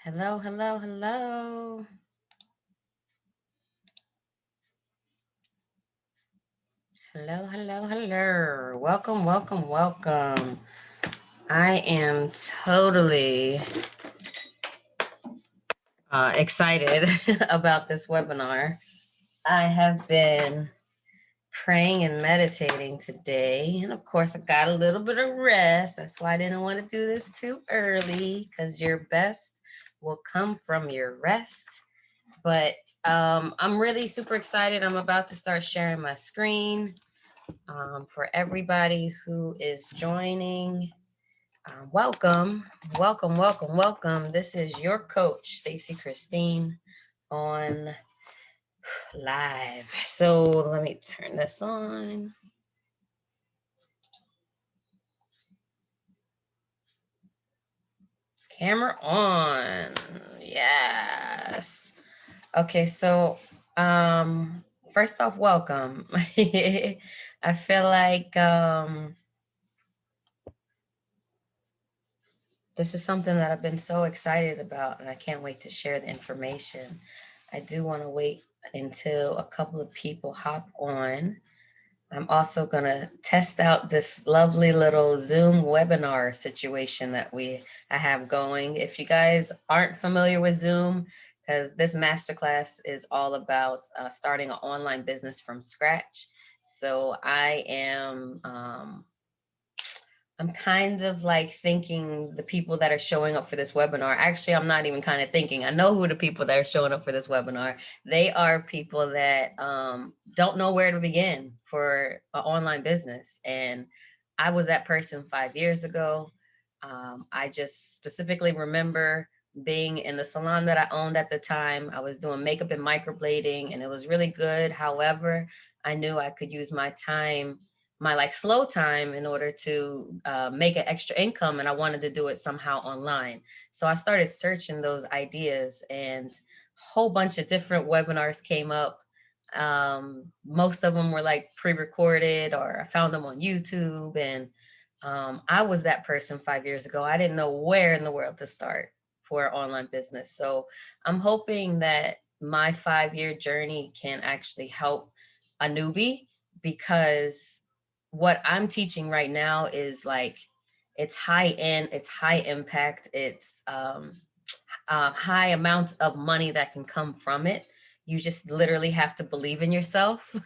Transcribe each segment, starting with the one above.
Hello, hello, hello. Hello, hello, hello. Welcome, welcome, welcome. I am totally excited about this webinar. I have been praying and meditating today. And of course, I got a little bit of rest. That's why I didn't want to do this too early because your best will come from your rest. But I'm really super excited. I'm about to start sharing my screen. For everybody who is joining, welcome, welcome, welcome, welcome. This is your coach, Stacy Christine, on live. So let me turn this on. Camera on. Yes. Okay, so first off, welcome. I feel like this is something that I've been so excited about, and I can't wait to share the information. I do want to wait until a couple of people hop on. I'm also going to test out this lovely little Zoom webinar situation that I have going. If you guys aren't familiar with Zoom, because this masterclass is all about starting an online business from scratch. So I'm kind of like thinking the people that are showing up for this webinar. Actually, I'm not even kind of thinking. I know who the people that are showing up for this webinar. They are people that don't know where to begin for an online business. And I was that person 5 years ago. I just specifically remember being in the salon that I owned at the time. I was doing makeup and microblading, and it was really good. However, I knew I could use my time, my like slow time, in order to make an extra income, and I wanted to do it somehow online. So I started searching those ideas, and a whole bunch of different webinars came up. Most of them were like pre-recorded, or I found them on YouTube. And I was that person 5 years ago. I didn't know where in the world to start for an online business. So I'm hoping that my 5 year journey can actually help a newbie, because what I'm teaching right now is like, it's high end, it's high impact, it's high amount of money that can come from it. You just literally have to believe in yourself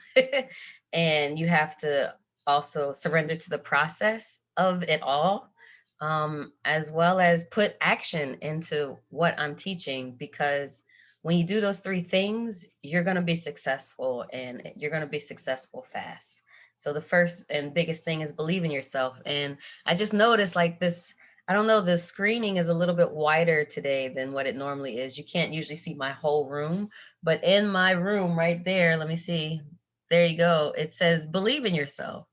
and you have to also surrender to the process of it all, as well as put action into what I'm teaching, because when you do those three things, you're going to be successful, and you're going to be successful fast. So the first and biggest thing is believe in yourself. And I just noticed like this, I don't know, the screening is a little bit wider today than what it normally is. You can't usually see my whole room, but in my room right there, let me see. There you go. It says believe in yourself.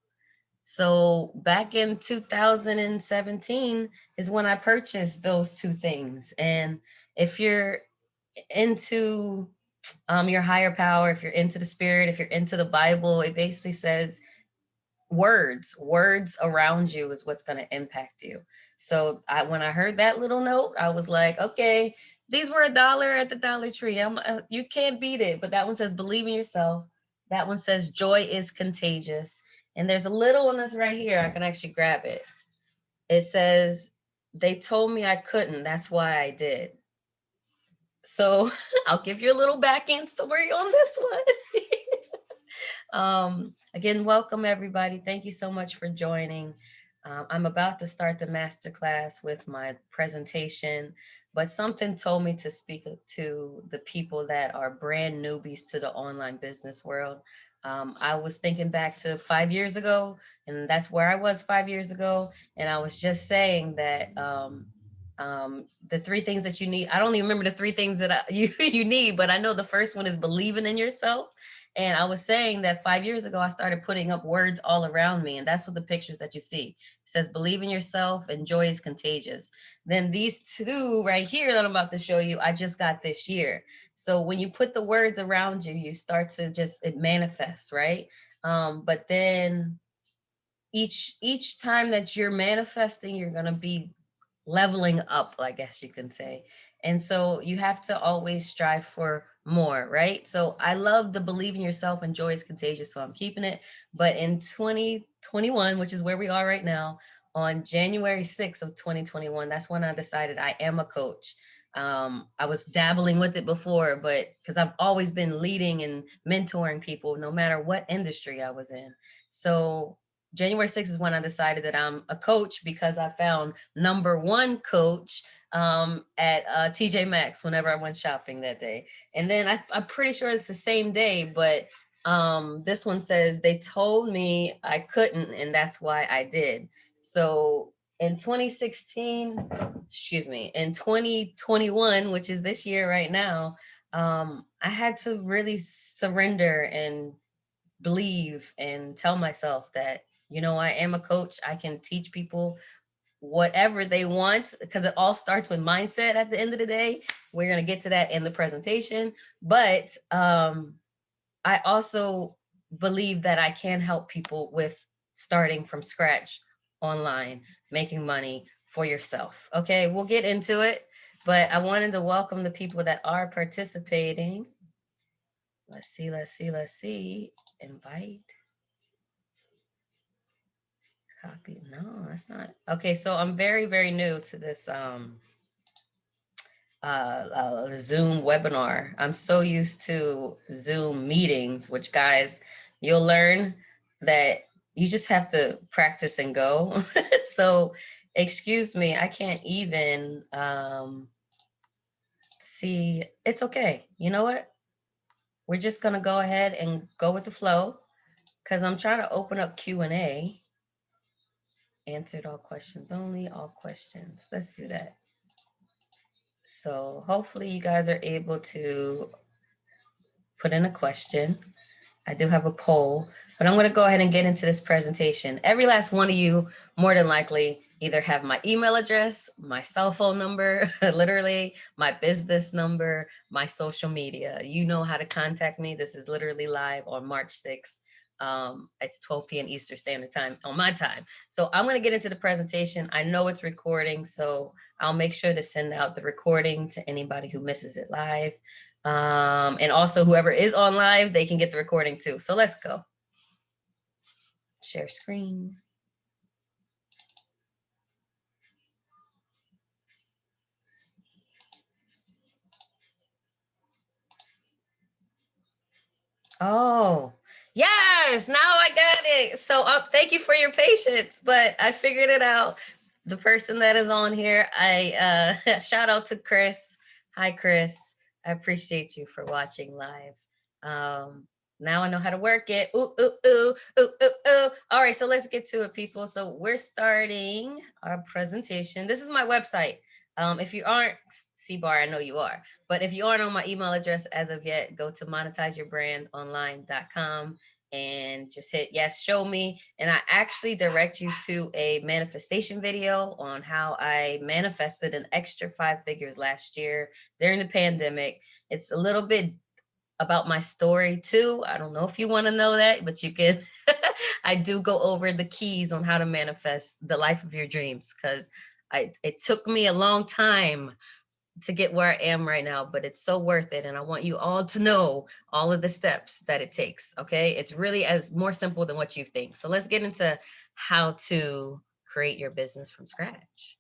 So back in 2017 is when I purchased those two things. And if you're into your higher power, if you're into the spirit, if you're into the Bible, it basically says words around you is what's going to impact you. So when I heard that little note, I was like, okay, these were $1 at the Dollar Tree. You can't beat it. But that one says believe in yourself. That one says joy is contagious. And there's a little one that's right here. I can actually grab it. It says, they told me I couldn't. That's why I did. So I'll give you a little back end story on this one. Again, welcome everybody. Thank you so much for joining. I'm about to start the masterclass with my presentation, but something told me to speak to the people that are brand newbies to the online business world. I was thinking back to 5 years ago, and that's where I was 5 years ago. And I was just saying that the three things that you need, I don't even remember the three things that you need, but I know the first one is believing in yourself. And I was saying that 5 years ago, I started putting up words all around me. And that's what the pictures that you see. It says, believe in yourself and joy is contagious. Then these two right here that I'm about to show you, I just got this year. So when you put the words around you, you start to it manifests, right? But then each time that you're manifesting, you're going to be leveling up, I guess you can say. And so you have to always strive for more, right? So I love the believe in yourself and joy is contagious, so I'm keeping it. But in 2021, which is where we are right now, on January 6th of 2021, that's when I decided I am a coach. I was dabbling with it before, but because I've always been leading and mentoring people, no matter what industry I was in. So January 6th is when I decided that I'm a coach because I found number one coach at TJ Maxx whenever I went shopping that day. And then I'm pretty sure it's the same day, but this one says they told me I couldn't, and that's why I did. So in 2016, in 2021, which is this year right now, I had to really surrender and believe and tell myself that, I am a coach. I can teach people whatever they want because it all starts with mindset at the end of the day. We're going to get to that in the presentation. But I also believe that I can help people with starting from scratch online, making money for yourself. Okay, we'll get into it. But I wanted to welcome the people that are participating. Let's see. Invite. Copy. No, that's not. Okay, so I'm very, very new to this Zoom webinar. I'm so used to Zoom meetings, which guys, you'll learn that you just have to practice and go. So excuse me, I can't even see. It's okay. You know what? We're just gonna go ahead and go with the flow because I'm trying to open up Q&A. Answered all questions only, all questions. Let's do that. So hopefully you guys are able to put in a question. I do have a poll, but I'm going to go ahead and get into this presentation. Every last one of you, more than likely, either have my email address, my cell phone number, literally my business number, my social media. You know how to contact me. This is literally live on March 6th. It's 12 p.m. Eastern Standard Time on my time. So I'm going to get into the presentation. I know it's recording, so I'll make sure to send out the recording to anybody who misses it live. And also whoever is on live, they can get the recording too. So let's go. Share screen. Oh, yes. Now I got it. So thank you for your patience, but I figured it out. The person that is on here, I shout out to Chris. Hi, Chris. I appreciate you for watching live. Now I know how to work it. Ooh, ooh, ooh, ooh, ooh, ooh. All right, so let's get to it, people. So we're starting our presentation. This is my website. If you aren't, C-Bar, I know you are. But if you aren't on my email address as of yet, go to monetizeyourbrandonline.com and just hit yes, show me. And I actually direct you to a manifestation video on how I manifested an extra 5 figures last year during the pandemic. It's a little bit about my story too. I don't know if you want to know that, but you can. I do go over the keys on how to manifest the life of your dreams because it took me a long time to get where I am right now, but it's so worth it. And I want you all to know all of the steps that it takes. Okay. It's really as more simple than what you think. So let's get into how to create your business from scratch.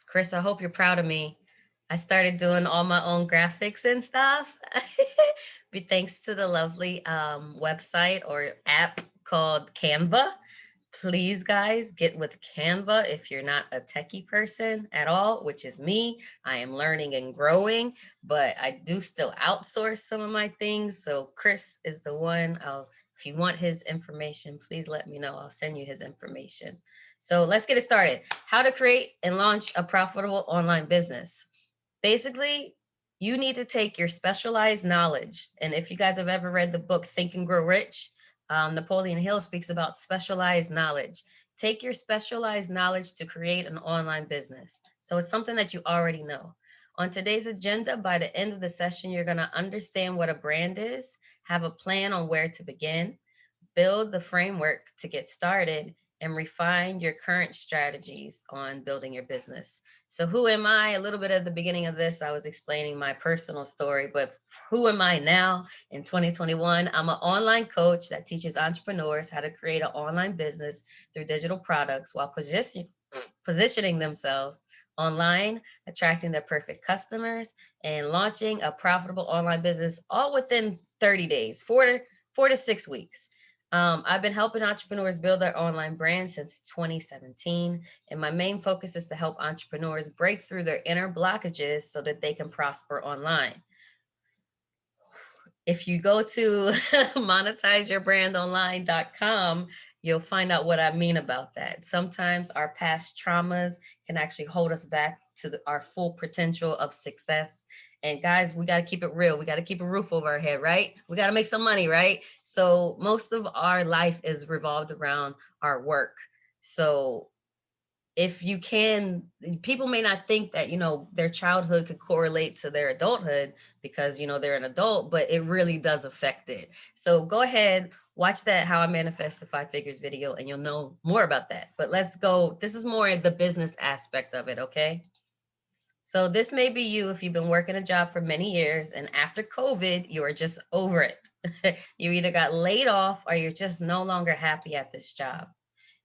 Chris, I hope you're proud of me. I started doing all my own graphics and stuff. But thanks to the lovely website or app called Canva. Please, guys, get with Canva if you're not a techie person at all, which is me. I am learning and growing, but I do still outsource some of my things. So Chris is the one. If you want his information, please let me know. I'll send you his information. So let's get it started. How to create and launch a profitable online business. Basically, you need to take your specialized knowledge. And if you guys have ever read the book Think and Grow Rich, Napoleon Hill speaks about specialized knowledge. Take your specialized knowledge to create an online business. So it's something that you already know. On today's agenda, by the end of the session, you're going to understand what a brand is, have a plan on where to begin, build the framework to get started, and refine your current strategies on building your business. So who am I? A little bit at the beginning of this, I was explaining my personal story, but who am I now in 2021? I'm an online coach that teaches entrepreneurs how to create an online business through digital products while positioning themselves online, attracting their perfect customers, and launching a profitable online business all within 30 days, 4 to 6 weeks. I've been helping entrepreneurs build their online brand since 2017, and my main focus is to help entrepreneurs break through their inner blockages so that they can prosper online. If you go to monetizeyourbrandonline.com, you'll find out what I mean about that. Sometimes our past traumas can actually hold us back to our full potential of success. And guys, we got to keep it real. We got to keep a roof over our head, right? We got to make some money, right? So most of our life is revolved around our work. So if you can, people may not think that, their childhood could correlate to their adulthood because, they're an adult, but it really does affect it. So go ahead, watch that How I Manifest the Five Figures video, and you'll know more about that. But let's go. This is more the business aspect of it, okay? So this may be you if you've been working a job for many years and after COVID, you are just over it. You either got laid off or you're just no longer happy at this job.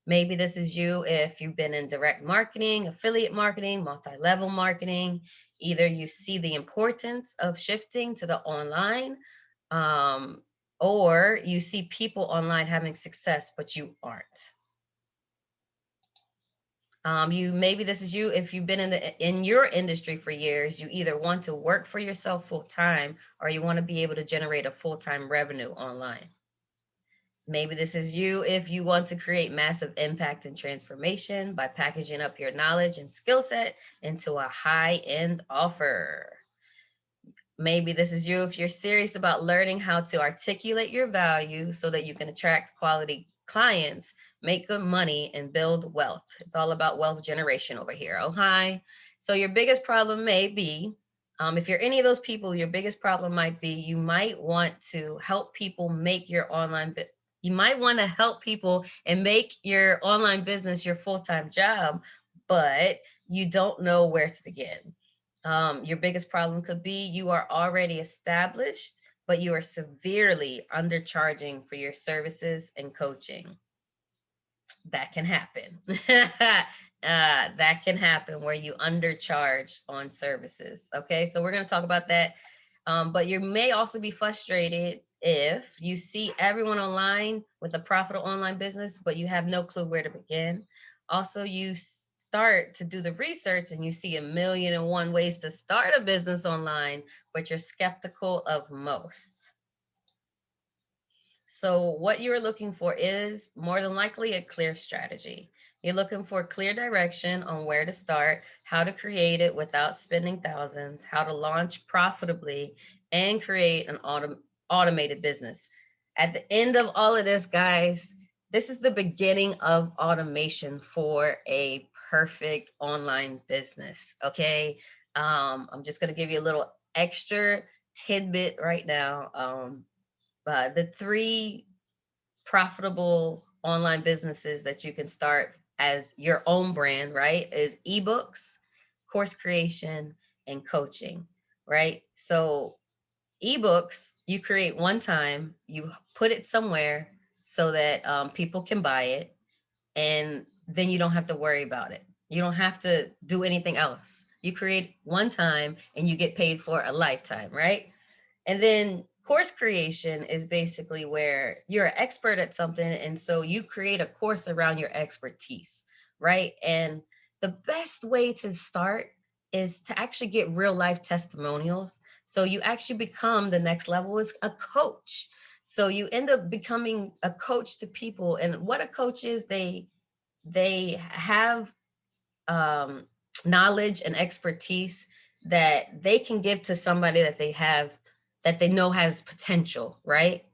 Maybe this is you if you've been in direct marketing, affiliate marketing, multi-level marketing. Either you see the importance of shifting to the online, or you see people online having success, but you aren't. Maybe this is you if you've been in your industry for years. You either want to work for yourself full time, or you want to be able to generate a full-time revenue online. Maybe this is you if you want to create massive impact and transformation by packaging up your knowledge and skill set into a high-end offer. Maybe this is you if you're serious about learning how to articulate your value so that you can attract quality clients, make good money, and build wealth. It's all about wealth generation over here. Oh, hi. So your biggest problem may be, if you're any of those people, your biggest problem might be you might want to help people make your you might want to help people and make your online business your full-time job, but you don't know where to begin. Your biggest problem could be you are already established, but you are severely undercharging for your services and coaching. That can happen. That can happen where you undercharge on services. Okay, so we're going to talk about that. But you may also be frustrated if you see everyone online with a profitable online business, but you have no clue where to begin. Also, you start to do the research and you see 1,000,001 ways to start a business online, but you're skeptical of most. So what you're looking for is more than likely a clear strategy. You're looking for clear direction on where to start, how to create it without spending thousands, how to launch profitably, and create an automated business. At the end of all of this, guys, this is the beginning of automation for a perfect online business, okay? I'm just going to give you a little extra tidbit right now. The 3 profitable online businesses that you can start as your own brand, right, is ebooks, course creation, and coaching, right? So ebooks, you create one time, you put it somewhere so that people can buy it, and then you don't have to worry about it. You don't have to do anything else. You create one time and you get paid for a lifetime, right? And then course creation is basically where you're an expert at something. And so you create a course around your expertise, right? And the best way to start is to actually get real life testimonials. So you actually become the next level is a coach. So you end up becoming a coach to people. And what a coach is, they have knowledge and expertise that they can give to somebody that they know has potential, right?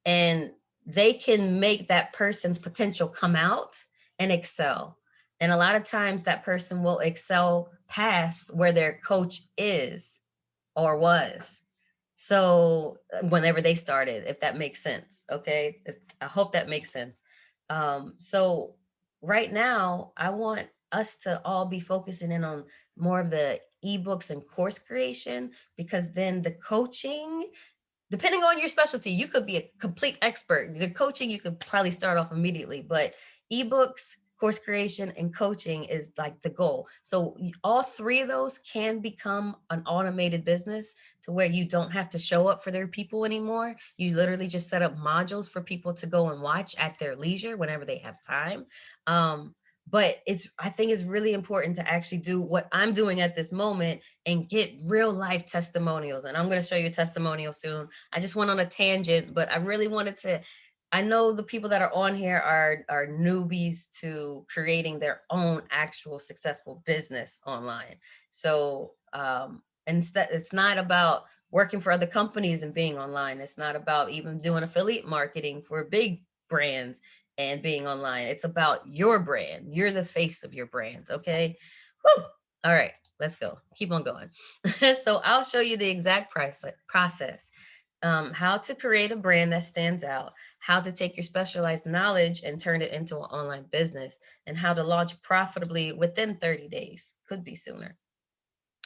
And they can make that person's potential come out and excel. And a lot of times that person will excel past where their coach is or was. So whenever they started, if that makes sense, okay? I hope that makes sense. So right now, I want us to all be focusing in on more of the ebooks and course creation, because then the coaching, depending on your specialty, you could be a complete expert. The coaching, you could probably start off immediately, but ebooks, course creation, and coaching is like the goal. So all three of those can become an automated business to where you don't have to show up for their people anymore. You literally just set up modules for people to go and watch at their leisure whenever they have time. But I think it's really important to actually do what I'm doing at this moment and get real life testimonials. And I'm going to show you a testimonial soon. I just went on a tangent, but I really wanted to. I know the people that are on here are newbies to creating their own actual successful business online. So instead, it's not about working for other companies and being online. It's not about even doing affiliate marketing for big brands and being online. It's about your brand. You're the face of your brand. Okay. Whew. All right, let's go. Keep on going. So I'll show you the exact process, how to create a brand that stands out, how to take your specialized knowledge and turn it into an online business, and how to launch profitably within 30 days. Could be sooner.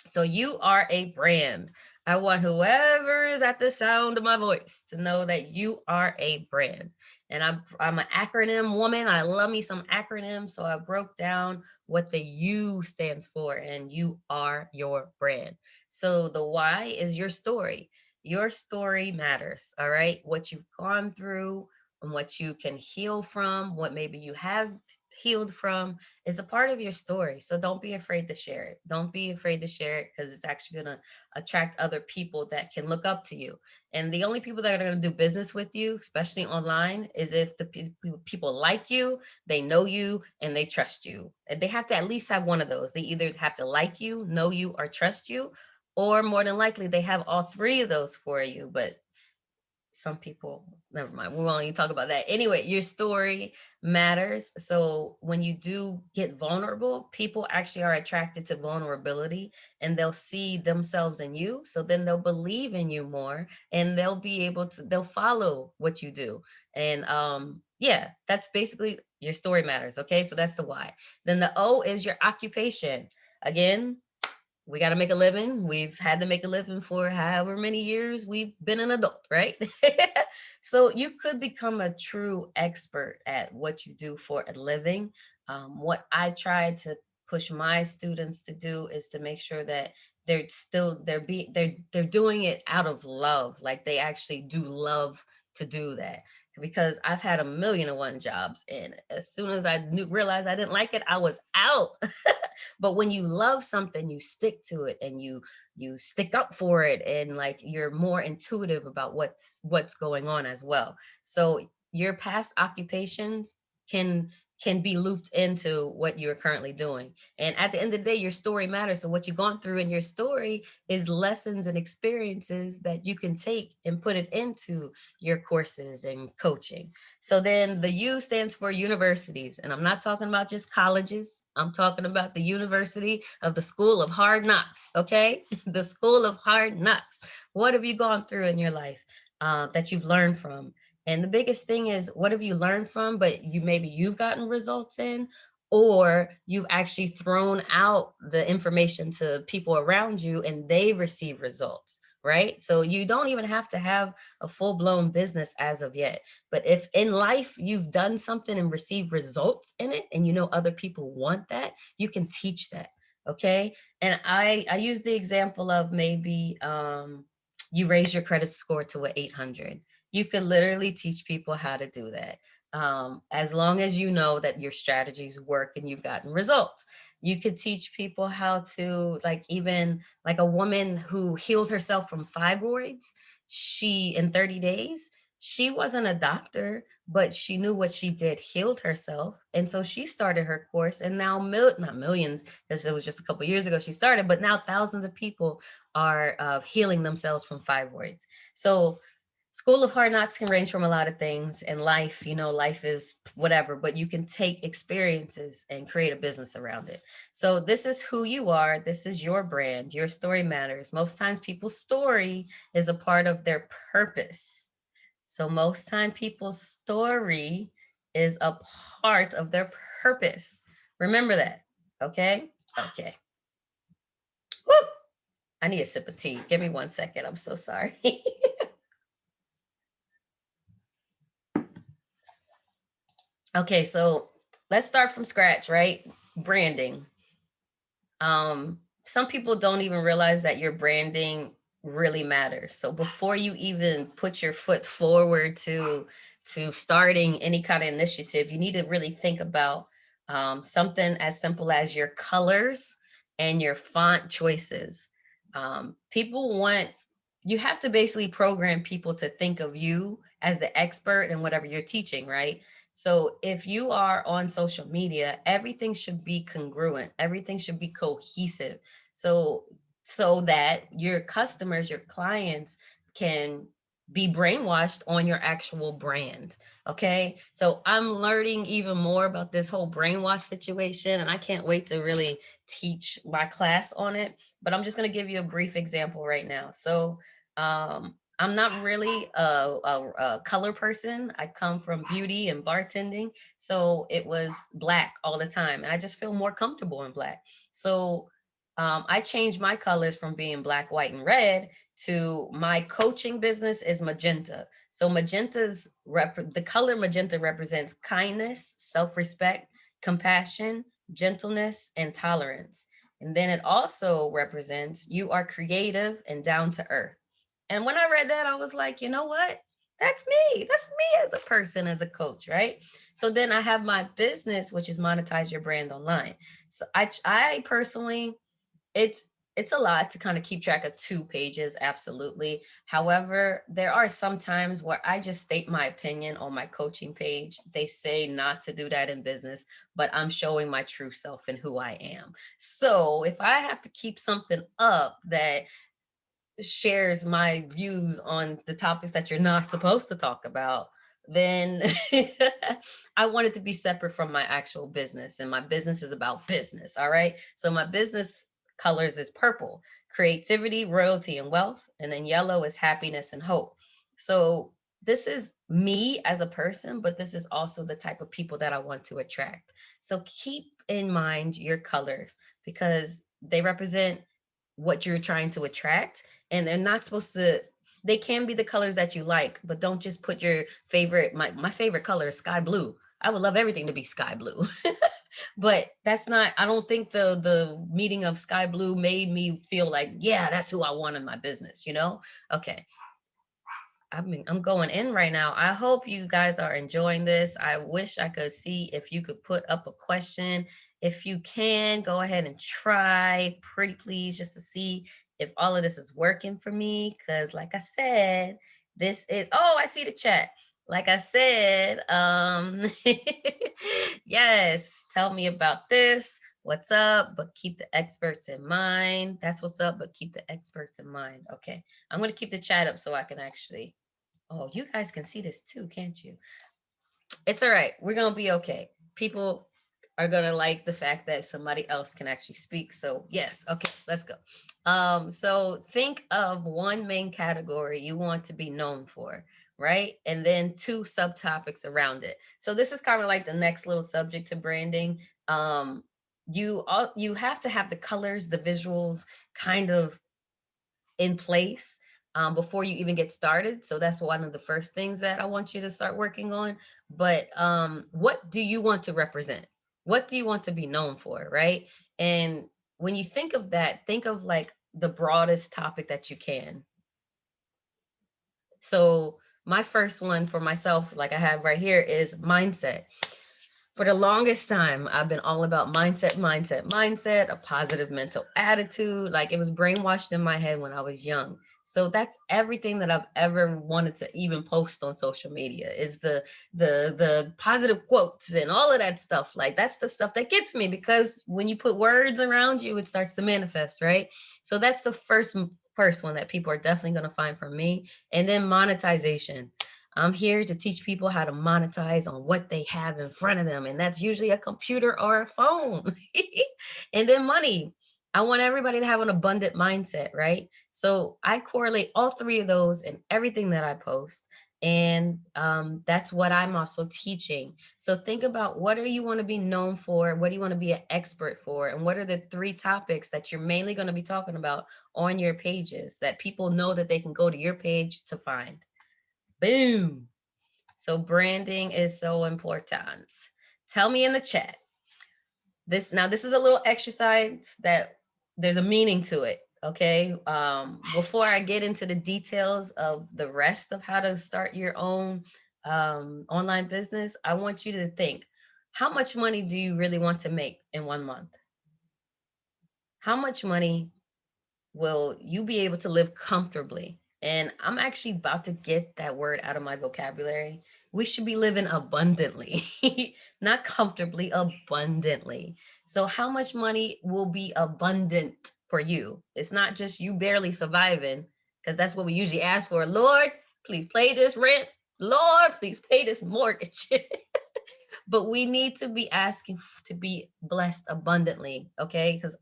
So you are a brand. I want whoever is at the sound of my voice to know that you are a brand. And I'm an acronym woman. I love me some acronyms. So I broke down what the U stands for, and you are your brand. So the Y is your story. Your story matters. All right. What you've gone through and what you can heal from, what maybe you have healed from, is a part of your story. So don't be afraid to share it. Don't be afraid to share it, because it's actually going to attract other people that can look up to you. And the only people that are going to do business with you, especially online, is if the people like you, they know you, and they trust you. And they have to at least have one of those. They either have to like you, know you, or trust you, or more than likely they have all three of those for you. But some people, never mind, we won't even talk about that. Anyway, your story matters. So when you do get vulnerable, people actually are attracted to vulnerability, and they'll see themselves in you. So then they'll believe in you more, and they'll be able to, they'll follow what you do. And yeah, that's basically your story matters. Okay, so that's the why. Then the O is your occupation. Again, we got to make a living. We've had to make a living for however many years we've been an adult, right? So you could become a true expert at what you do for a living. What I try to push my students to do is to make sure that they're doing it out of love. Like they actually do love to do that, because I've had a million and one jobs, and as soon as I realized I didn't like it, I was out. But when you love something, you stick to it, and you stick up for it, and like you're more intuitive about what's going on as well. So your past occupations can can be looped into what you're currently doing. And at the end of the day, your story matters. So what you've gone through in your story is lessons and experiences that you can take and put it into your courses and coaching. So then the U stands for universities. And I'm not talking about just colleges. I'm talking about the University of the School of Hard Knocks. Okay. The School of Hard Knocks. What have you gone through in your life that you've learned from? And the biggest thing is, what have you learned from, but you've gotten results in, or you've actually thrown out the information to people around you and they receive results, right? So you don't even have to have a full-blown business as of yet. But if in life you've done something and received results in it, and you know other people want that, you can teach that. Okay. And I use the example of maybe you raise your credit score to an 800. You could literally teach people how to do that. As long as you know that your strategies work and you've gotten results. You could teach people how to, like, even like a woman who healed herself from fibroids, she in 30 days, she wasn't a doctor, but she knew what she did, healed herself. And so she started her course, and now not millions, because it was just a couple years ago she started, but now thousands of people are healing themselves from fibroids. So School of Hard Knocks can range from a lot of things in life. Life is whatever, but you can take experiences and create a business around it. So this is who you are. This is your brand. Your story matters. Most times people's story is a part of their purpose. So most time people's story is a part of their purpose. Remember that. Okay. Okay. Woo! I need a sip of tea. Give me 1 second. I'm so sorry. Okay, so let's start from scratch, right? Branding. Some people don't even realize that your branding really matters. So before you even put your foot forward to starting any kind of initiative, you need to really think about something as simple as your colors and your font choices. People want, you have to basically program people to think of you as the expert in whatever you're teaching, right? So if you are on social media, everything should be congruent. Everything should be cohesive. So that your customers, your clients can be brainwashed on your actual brand. Okay. So I'm learning even more about this whole brainwash situation, and I can't wait to really teach my class on it. But I'm just going to give you a brief example right now. So I'm not really a color person. I come from beauty and bartending. So it was black all the time. And I just feel more comfortable in black. So I changed my colors from being black, white, and red to my coaching business is magenta. So the color magenta represents kindness, self-respect, compassion, gentleness, and tolerance. And then it also represents you are creative and down to earth. And when I read that, I was like, you know what? That's me. That's me as a person, as a coach, right? So then I have my business, which is monetize your brand online. So I personally, it's it's a lot to kind of keep track of 2 pages, absolutely. However, there are some times where I just state my opinion on my coaching page. They say not to do that in business, but I'm showing my true self and who I am. So if I have to keep something up that shares my views on the topics that you're not supposed to talk about, then I want it to be separate from my actual business. And my business is about business. All right. So my business colors is purple, creativity, royalty, and wealth. And then yellow is happiness and hope. So this is me as a person, but this is also the type of people that I want to attract. So keep in mind your colors because they represent what you're trying to attract, and they're not supposed to, they can be the colors that you like, but don't just put your favorite, my favorite color is sky blue. I would love everything to be sky blue. But that's not, I don't think the meeting of sky blue made me feel like, yeah, that's who I want in my business, you know? Okay. I'm going in right now. I hope you guys are enjoying this. I wish I could see if you could put up a question. If you can, go ahead and try, pretty please, just to see if all of this is working for me. Because like I said, this is, oh, I see the chat. Like I said, yes, tell me about this. What's up? But keep the experts in mind. That's what's up, but keep the experts in mind. Okay. I'm going to keep the chat up so I can actually, oh, you guys can see this too, can't you? It's all right. We're going to be okay. People are going to like the fact that somebody else can actually speak. So yes. Okay, let's go. So think of one main category you want to be known for, right? And then 2 subtopics around it. So this is kind of like the next little subject to branding. You have to have the colors, the visuals kind of in place before you even get started. So that's one of the first things that I want you to start working on. But what do you want to represent? What do you want to be known for, right? And when you think of that, think of like the broadest topic that you can. So my first one for myself, like I have right here, is mindset. For the longest time, I've been all about mindset, a positive mental attitude. Like it was brainwashed in my head when I was young. So that's everything that I've ever wanted to even post on social media is the positive quotes and all of that stuff. Like that's the stuff that gets me because when you put words around you, it starts to manifest, right? So that's the first one that people are definitely going to find from me. And then monetization. I'm here to teach people how to monetize on what they have in front of them. And that's usually a computer or a phone. And then money. I want everybody to have an abundant mindset, right? So I correlate all 3 of those in everything that I post. And that's what I'm also teaching. So think about, what do you want to be known for? What do you want to be an expert for? And what are the 3 topics that you're mainly going to be talking about on your pages that people know that they can go to your page to find? Boom. So branding is so important. Tell me in the chat. This is a little exercise that there's a meaning to it. Okay. Before I get into the details of the rest of how to start your own online business, I want you to think, how much money do you really want to make in 1 month? How much money will you be able to live comfortably? And I'm actually about to get that word out of my vocabulary. We should be living abundantly, not comfortably, abundantly. So, how much money will be abundant for you? It's not just you barely surviving, because that's what we usually ask for. Lord, please pay this rent. Lord, please pay this mortgage. But we need to be asking to be blessed abundantly, okay? Because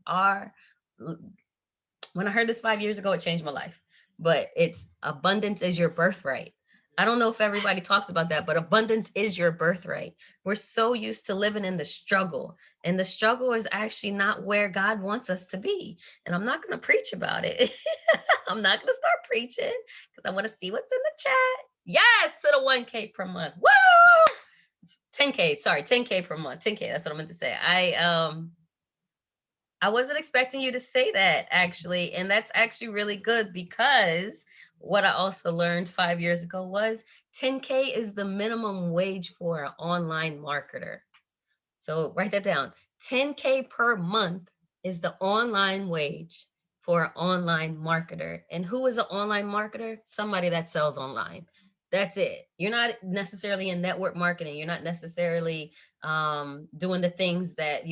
when I heard this 5 years ago, it changed my life. But it's abundance is your birthright. I don't know if everybody talks about that, but abundance is your birthright. We're so used to living in the struggle, and the struggle is actually not where God wants us to be. And I'm not going to preach about it. I'm not going to start preaching because I want to see what's in the chat. Yes, to the 1K per month. Woo! 10K, sorry, 10K per month. 10K, that's what I meant to say. I wasn't expecting you to say that, actually. And that's actually really good, because what I also learned 5 years ago was 10K is the minimum wage for an online marketer. So write that down. 10K per month is the online wage for an online marketer. And who is an online marketer? Somebody that sells online. That's it. You're not necessarily in network marketing. You're not necessarily doing the things that,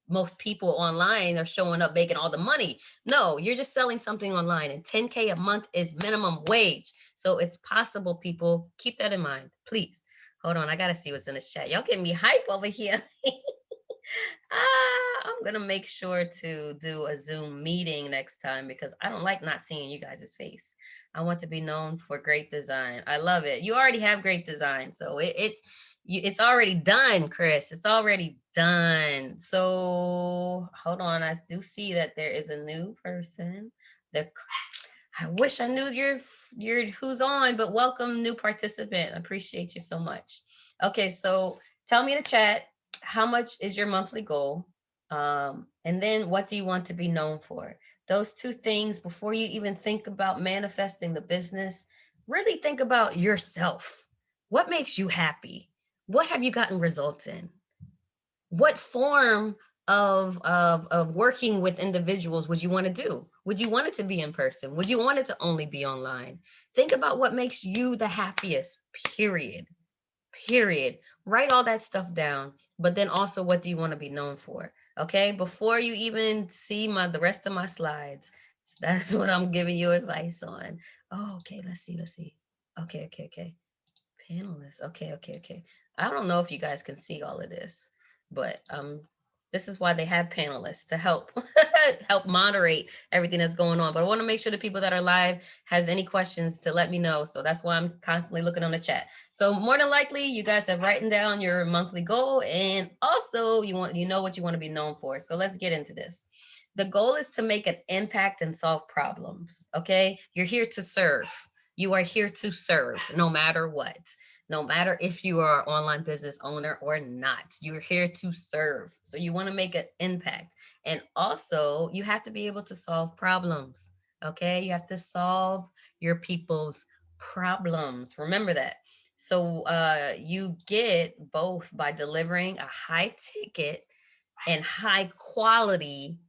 most people online are showing up making all the money. No, you're just selling something online, and 10K a month is minimum wage. So it's possible, people. Keep that in mind, please. Hold on, I gotta see what's in this chat. Y'all getting me hype over here. I'm gonna make sure to do a Zoom meeting next time, because I don't like not seeing you guys' face. I want to be known for great design. I love it. You already have great design, so it's already done, Chris. It's already done. So hold on, I do see that there is a new person. There, I wish I knew your who's on, but welcome, new participant. I appreciate you so much. Okay, so tell me in the chat, how much is your monthly goal? And then what do you want to be known for? Those 2 things, before you even think about manifesting the business, really think about yourself. What makes you happy? What have you gotten results in? What form of working with individuals would you want to do? Would you want it to be in person? Would you want it to only be online? Think about what makes you the happiest, period. Write all that stuff down. But then also, what do you want to be known for? Okay, before you even see the rest of my slides, that's what I'm giving you advice on. Oh, okay, let's see. Okay. Panelists. Okay. I don't know if you guys can see all of this, but this is why they have panelists, to help help moderate everything that's going on. But I want to make sure the people that are live has any questions to let me know. So that's why I'm constantly looking on the chat. So more than likely, you guys have written down your monthly goal, and also you know what you want to be known for. So let's get into this. The goal is to make an impact and solve problems. Okay, you're here to serve. You are here to serve, no matter what. No matter if you are an online business owner or not, you're here to serve. So you want to make an impact. And also, you have to be able to solve problems. Okay, you have to solve your people's problems. Remember that. So you get both by delivering a high ticket and high quality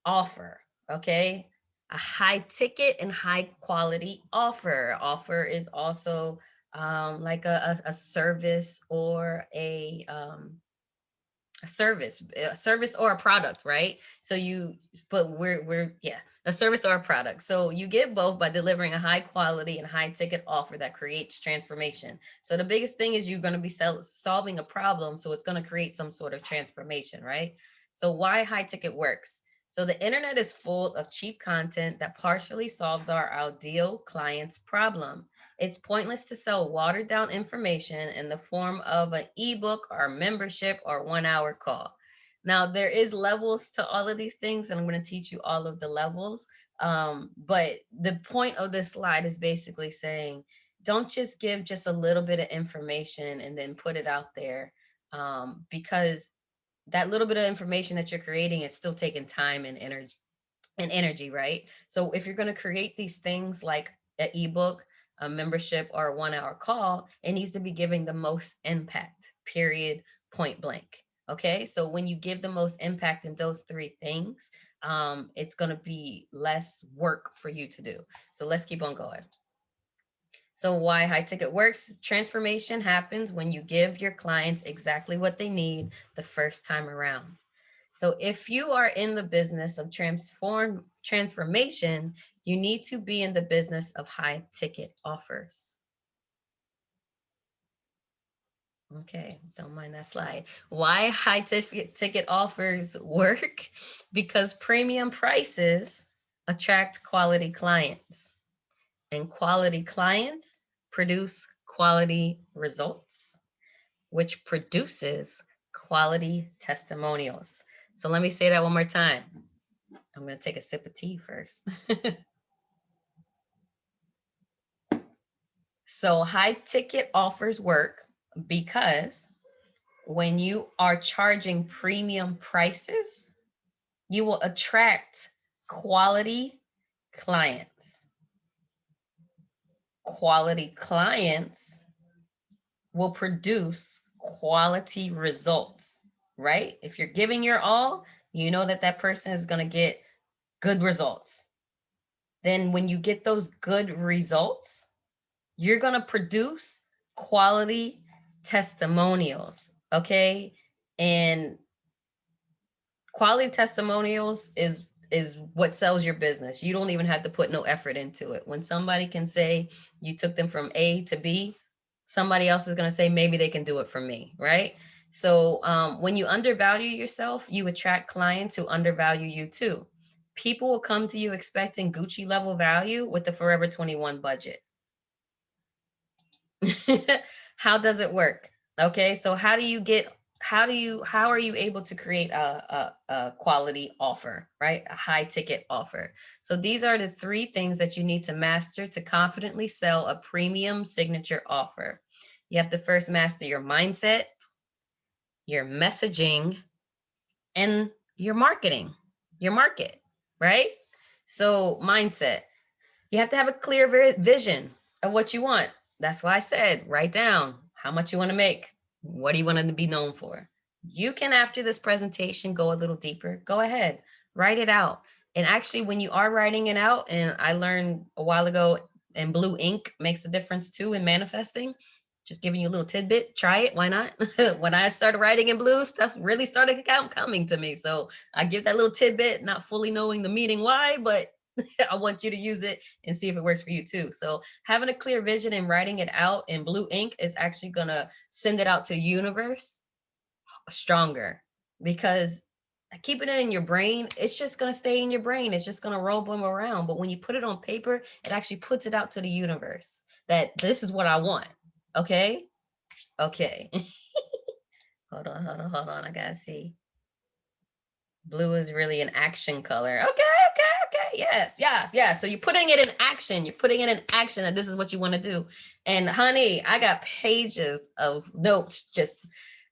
offer. Okay, a high ticket and high quality offer is also like a service, or a service or a product, right? So but we're yeah, a service or a product. So you get both by delivering a high quality and high ticket offer that creates transformation. So the biggest thing is you're going to be solving a problem, so it's going to create some sort of transformation, right? So why high ticket works? So the internet is full of cheap content that partially solves our ideal client's problem. It's pointless to sell watered down information in the form of an ebook or membership or 1 hour call. Now, there is levels to all of these things, and I'm going to teach you all of the levels. But the point of this slide is basically saying, don't just give just a little bit of information and then put it out there, because that little bit of information that you're creating, it's still taking time and energy, right? So if you're going to create these things like an ebook, a membership, or a 1 hour call, it needs to be giving the most impact, period, point blank. Okay. So when you give the most impact in those three things, it's going to be less work for you to do. So let's keep on going. So why high ticket works? Transformation happens when you give your clients exactly what they need the first time around. So if you are in the business of transformation, you need to be in the business of high ticket offers. Okay, don't mind that slide. Why high ticket offers work? Because premium prices attract quality clients, and quality clients produce quality results, which produces quality testimonials. So let me say that one more time. I'm going to take a sip of tea first. So high ticket offers work because when you are charging premium prices, you will attract quality clients. Quality clients will produce quality results, right? If you're giving your all, you know that that person is going to get good results. Then when you get those good results, you're going to produce quality testimonials, okay? And quality testimonials is what sells your business. You don't even have to put no effort into it. When somebody can say you took them from A to B, somebody else is going to say maybe they can do it for me, right? So when you undervalue yourself, you attract clients who undervalue you too. People will come to you expecting Gucci level value with the Forever 21 budget. How does it work? Okay, so how are you able to create a quality offer, right? A high ticket offer. So these are the three things that you need to master to confidently sell a premium signature offer. You have to first master your mindset, your messaging, and your marketing, your market, right? So mindset. You have to have a clear vision of what you want. That's why I said, write down how much you want to make. What do you want to be known for? You can, after this presentation, go a little deeper. Go ahead, write it out. And actually, when you are writing it out, and I learned a while ago, and blue ink makes a difference too in manifesting. Just giving you a little tidbit. Try it. Why not? When I started writing in blue, stuff really started coming to me. So I give that little tidbit, not fully knowing the meaning why, but I want you to use it and see if it works for you too. So having a clear vision and writing it out in blue ink is actually going to send it out to the universe stronger, because keeping it in your brain, it's just going to stay in your brain. It's just going to roll them around. But when you put it on paper, it actually puts it out to the universe that this is what I want. Okay. Okay. Hold on. I got to see. Blue is really an action color. Okay. Yes. So you're putting it in action. You're putting it in action that this is what you want to do. And honey, I got pages of notes just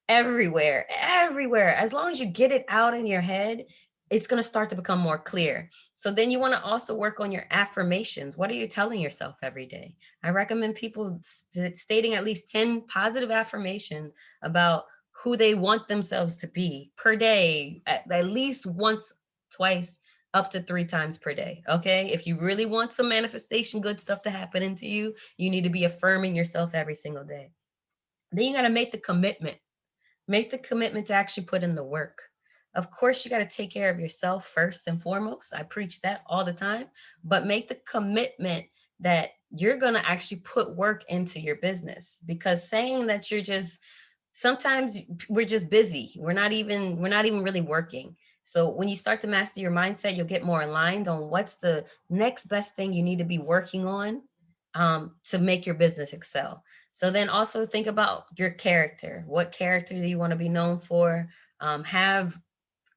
everywhere. As long as you get it out in your head, it's going to start to become more clear. So then you want to also work on your affirmations. What are you telling yourself every day? I recommend people stating at least 10 positive affirmations about who they want themselves to be per day, at least once, twice, up to 3 times per day. Okay. If you really want some manifestation, good stuff to happen into you, you need to be affirming yourself every single day. Then you got to make the commitment. Make the commitment to actually put in the work. Of course, you got to take care of yourself first and foremost. I preach that all the time, but make the commitment that you're going to actually put work into your business, because saying that you're just, sometimes we're just busy. We're not even really working. So when you start to master your mindset, you'll get more aligned on what's the next best thing you need to be working on to make your business excel. So then also think about your character. What character do you want to be known for? Have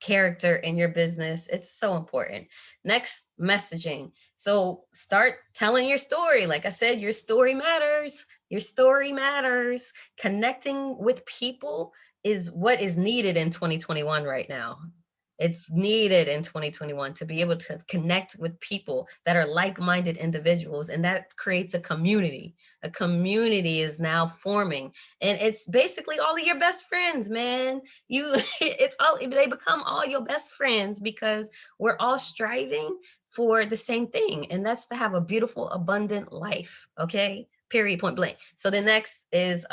character in your business. It's so important. Next, messaging. So start telling your story. Like I said, your story matters. Your story matters. Connecting with people is what is needed in 2021 right now. It's needed in 2021 to be able to connect with people that are like-minded individuals, and that creates a community. A community is now forming, and it's basically all of your best friends, man. You it's all, they become all your best friends because we're all striving for the same thing, and that's to have a beautiful, abundant life. Okay, period, point blank. So the next is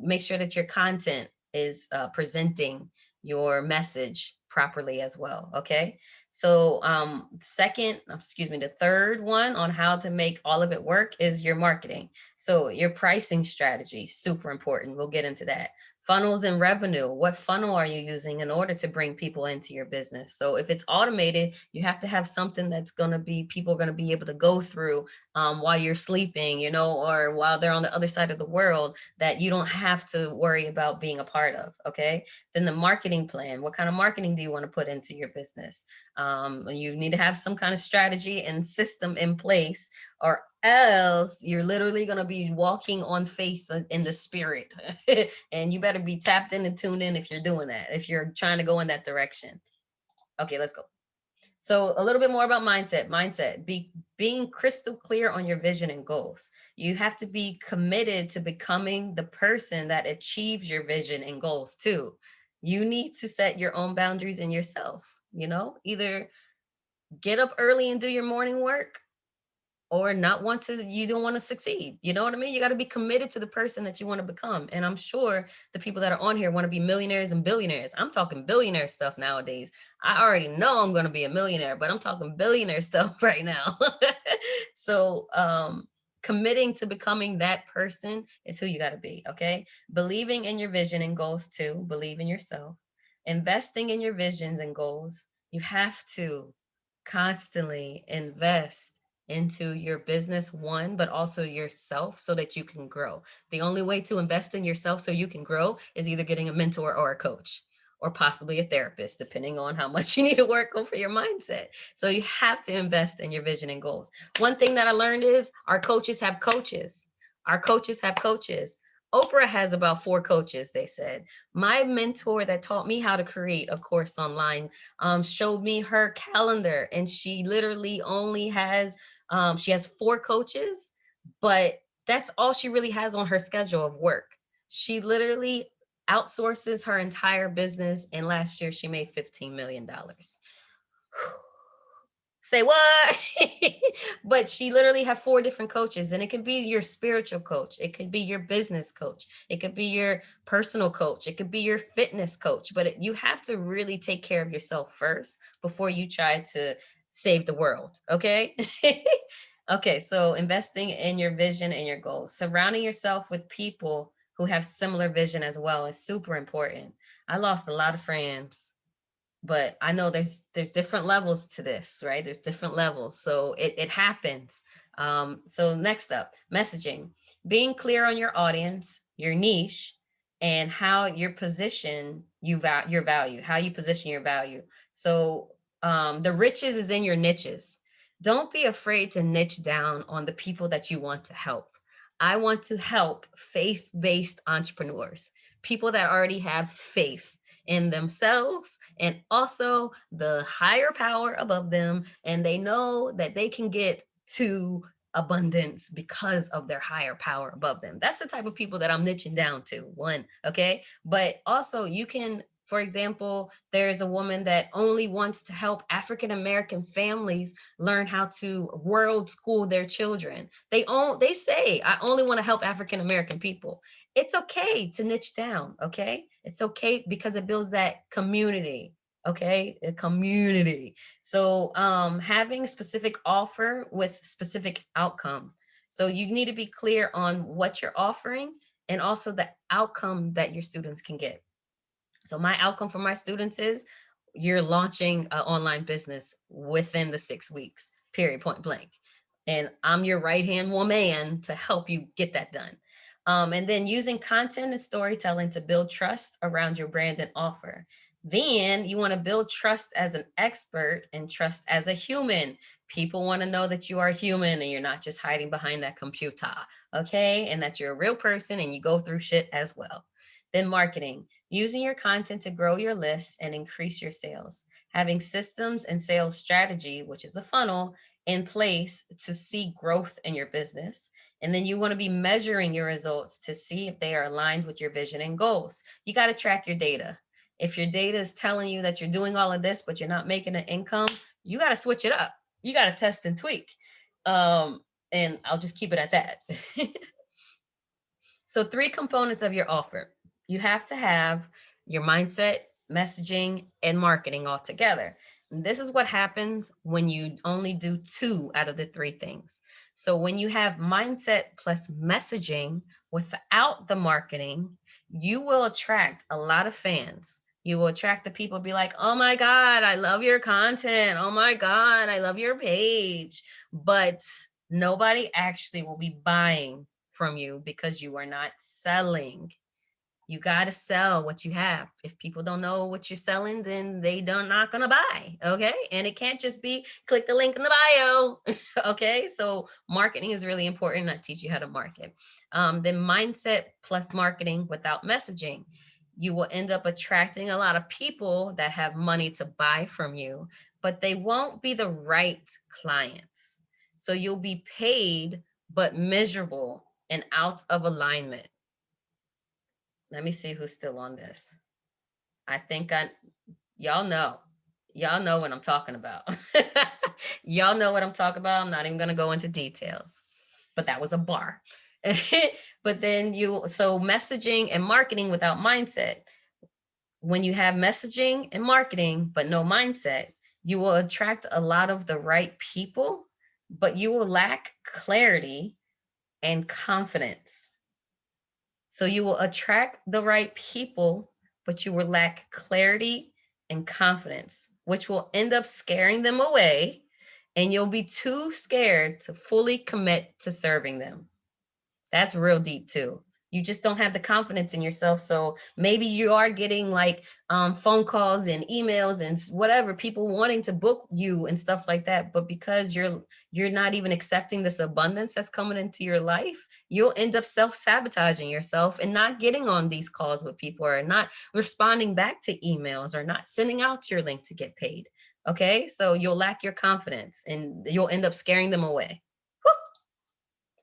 make sure that your content is presenting your message properly as well. Okay, so the third one on how to make all of it work is your marketing. So your pricing strategy, super important. We'll get into that. Funnels and revenue. What funnel are you using in order to bring people into your business? So if it's automated, you have to have something that's going to be, people are going to be able to go through while you're sleeping, or while they're on the other side of the world, that you don't have to worry about being a part of. Okay. Then the marketing plan. What kind of marketing do you want to put into your business? You need to have some kind of strategy and system in place, or else you're literally going to be walking on faith in the spirit. And you better be tapped in and tuned in if you're doing that, if you're trying to go in that direction. Okay, let's go. So a little bit more about mindset. Being crystal clear on your vision and goals. You have to be committed to becoming the person that achieves your vision and goals too. You need to set your own boundaries in yourself, either get up early and do your morning work, or you don't want to succeed. You know what I mean? You got to be committed to the person that you want to become. And I'm sure the people that are on here want to be millionaires and billionaires. I'm talking billionaire stuff nowadays. I already know I'm going to be a millionaire, but I'm talking billionaire stuff right now. So, committing to becoming that person is who you got to be. Okay. Believing in your vision and goals too. Believe in yourself. Investing in your visions and goals. You have to constantly invest into your business, one, but also yourself, so that you can grow. The only way to invest in yourself so you can grow is either getting a mentor or a coach, or possibly a therapist, depending on how much you need to work on for your mindset. So you have to invest in your vision and goals. One thing that I learned is our coaches have coaches. Our coaches have coaches. Oprah has about 4 coaches, they said. My mentor that taught me how to create a course online showed me her calendar, and she literally only has she has 4 coaches, but that's all she really has on her schedule of work. She literally outsources her entire business, and last year she made $15 million. Say what? But she literally have 4 different coaches, and it could be your spiritual coach, it could be your business coach, it could be your personal coach, it could be your fitness coach. But you have to really take care of yourself first before you try to save the world. Okay. Okay, so investing in your vision and your goals, surrounding yourself with people who have similar vision as well is super important. I lost a lot of friends, but I know there's different levels to this, right? There's different levels. So it happens. So next up, messaging, being clear on your audience, your niche, and how your position, your value, how you position your value. So the riches is in your niches. Don't be afraid to niche down on the people that you want to help. I want to help faith-based entrepreneurs, people that already have faith in themselves and also the higher power above them, and they know that they can get to abundance because of their higher power above them. That's the type of people that I'm niching down to. One, okay? But also you can, for example, there's a woman that only wants to help African American families learn how to world school their children. They say, I only want to help African American people. It's okay to niche down, okay? It's okay because it builds that community, okay? A community. So having specific offer with specific outcome. So you need to be clear on what you're offering and also the outcome that your students can get. So my outcome for my students is you're launching an online business within the 6 weeks, period, point blank. And I'm your right-hand woman to help you get that done. And then using content and storytelling to build trust around your brand and offer. Then you want to build trust as an expert and trust as a human. People want to know that you are human and you're not just hiding behind that computer, okay? And that you're a real person and you go through shit as well. Then marketing, using your content to grow your list and increase your sales. Having systems and sales strategy, which is a funnel, in place to see growth in your business. And then you want to be measuring your results to see if they are aligned with your vision and goals. You got to track your data. If your data is telling you that you're doing all of this, but you're not making an income, you got to switch it up. You got to test and tweak. And I'll just keep it at that. So 3 components of your offer. You have to have your mindset, messaging, and marketing all together. And this is what happens when you only do 2 out of the 3 things. So when you have mindset plus messaging without the marketing, you will attract a lot of fans. You will attract the people, be like, oh my God, I love your content. Oh my God, I love your page. But nobody actually will be buying from you because you are not selling. You got to sell what you have. If people don't know what you're selling, then they don't not going to buy. Okay. And it can't just be click the link in the bio. Okay. So marketing is really important. I teach you how to market. Then mindset plus marketing without messaging. You will end up attracting a lot of people that have money to buy from you, but they won't be the right clients. So you'll be paid, but miserable and out of alignment. Let me see who's still on this. I think y'all know what I'm talking about. Y'all know what I'm talking about. I'm not even going to go into details, but that was a bar. But then so messaging and marketing without mindset. When you have messaging and marketing, but no mindset, you will attract a lot of the right people, but you will lack clarity and confidence. So you will attract the right people, but you will lack clarity and confidence, which will end up scaring them away. And you'll be too scared to fully commit to serving them. That's real deep too. You just don't have the confidence in yourself. So maybe you are getting like phone calls and emails and whatever, people wanting to book you and stuff like that. But because you're not even accepting this abundance that's coming into your life, you'll end up self-sabotaging yourself and not getting on these calls with people, or not responding back to emails, or not sending out your link to get paid. Okay. So you'll lack your confidence and you'll end up scaring them away.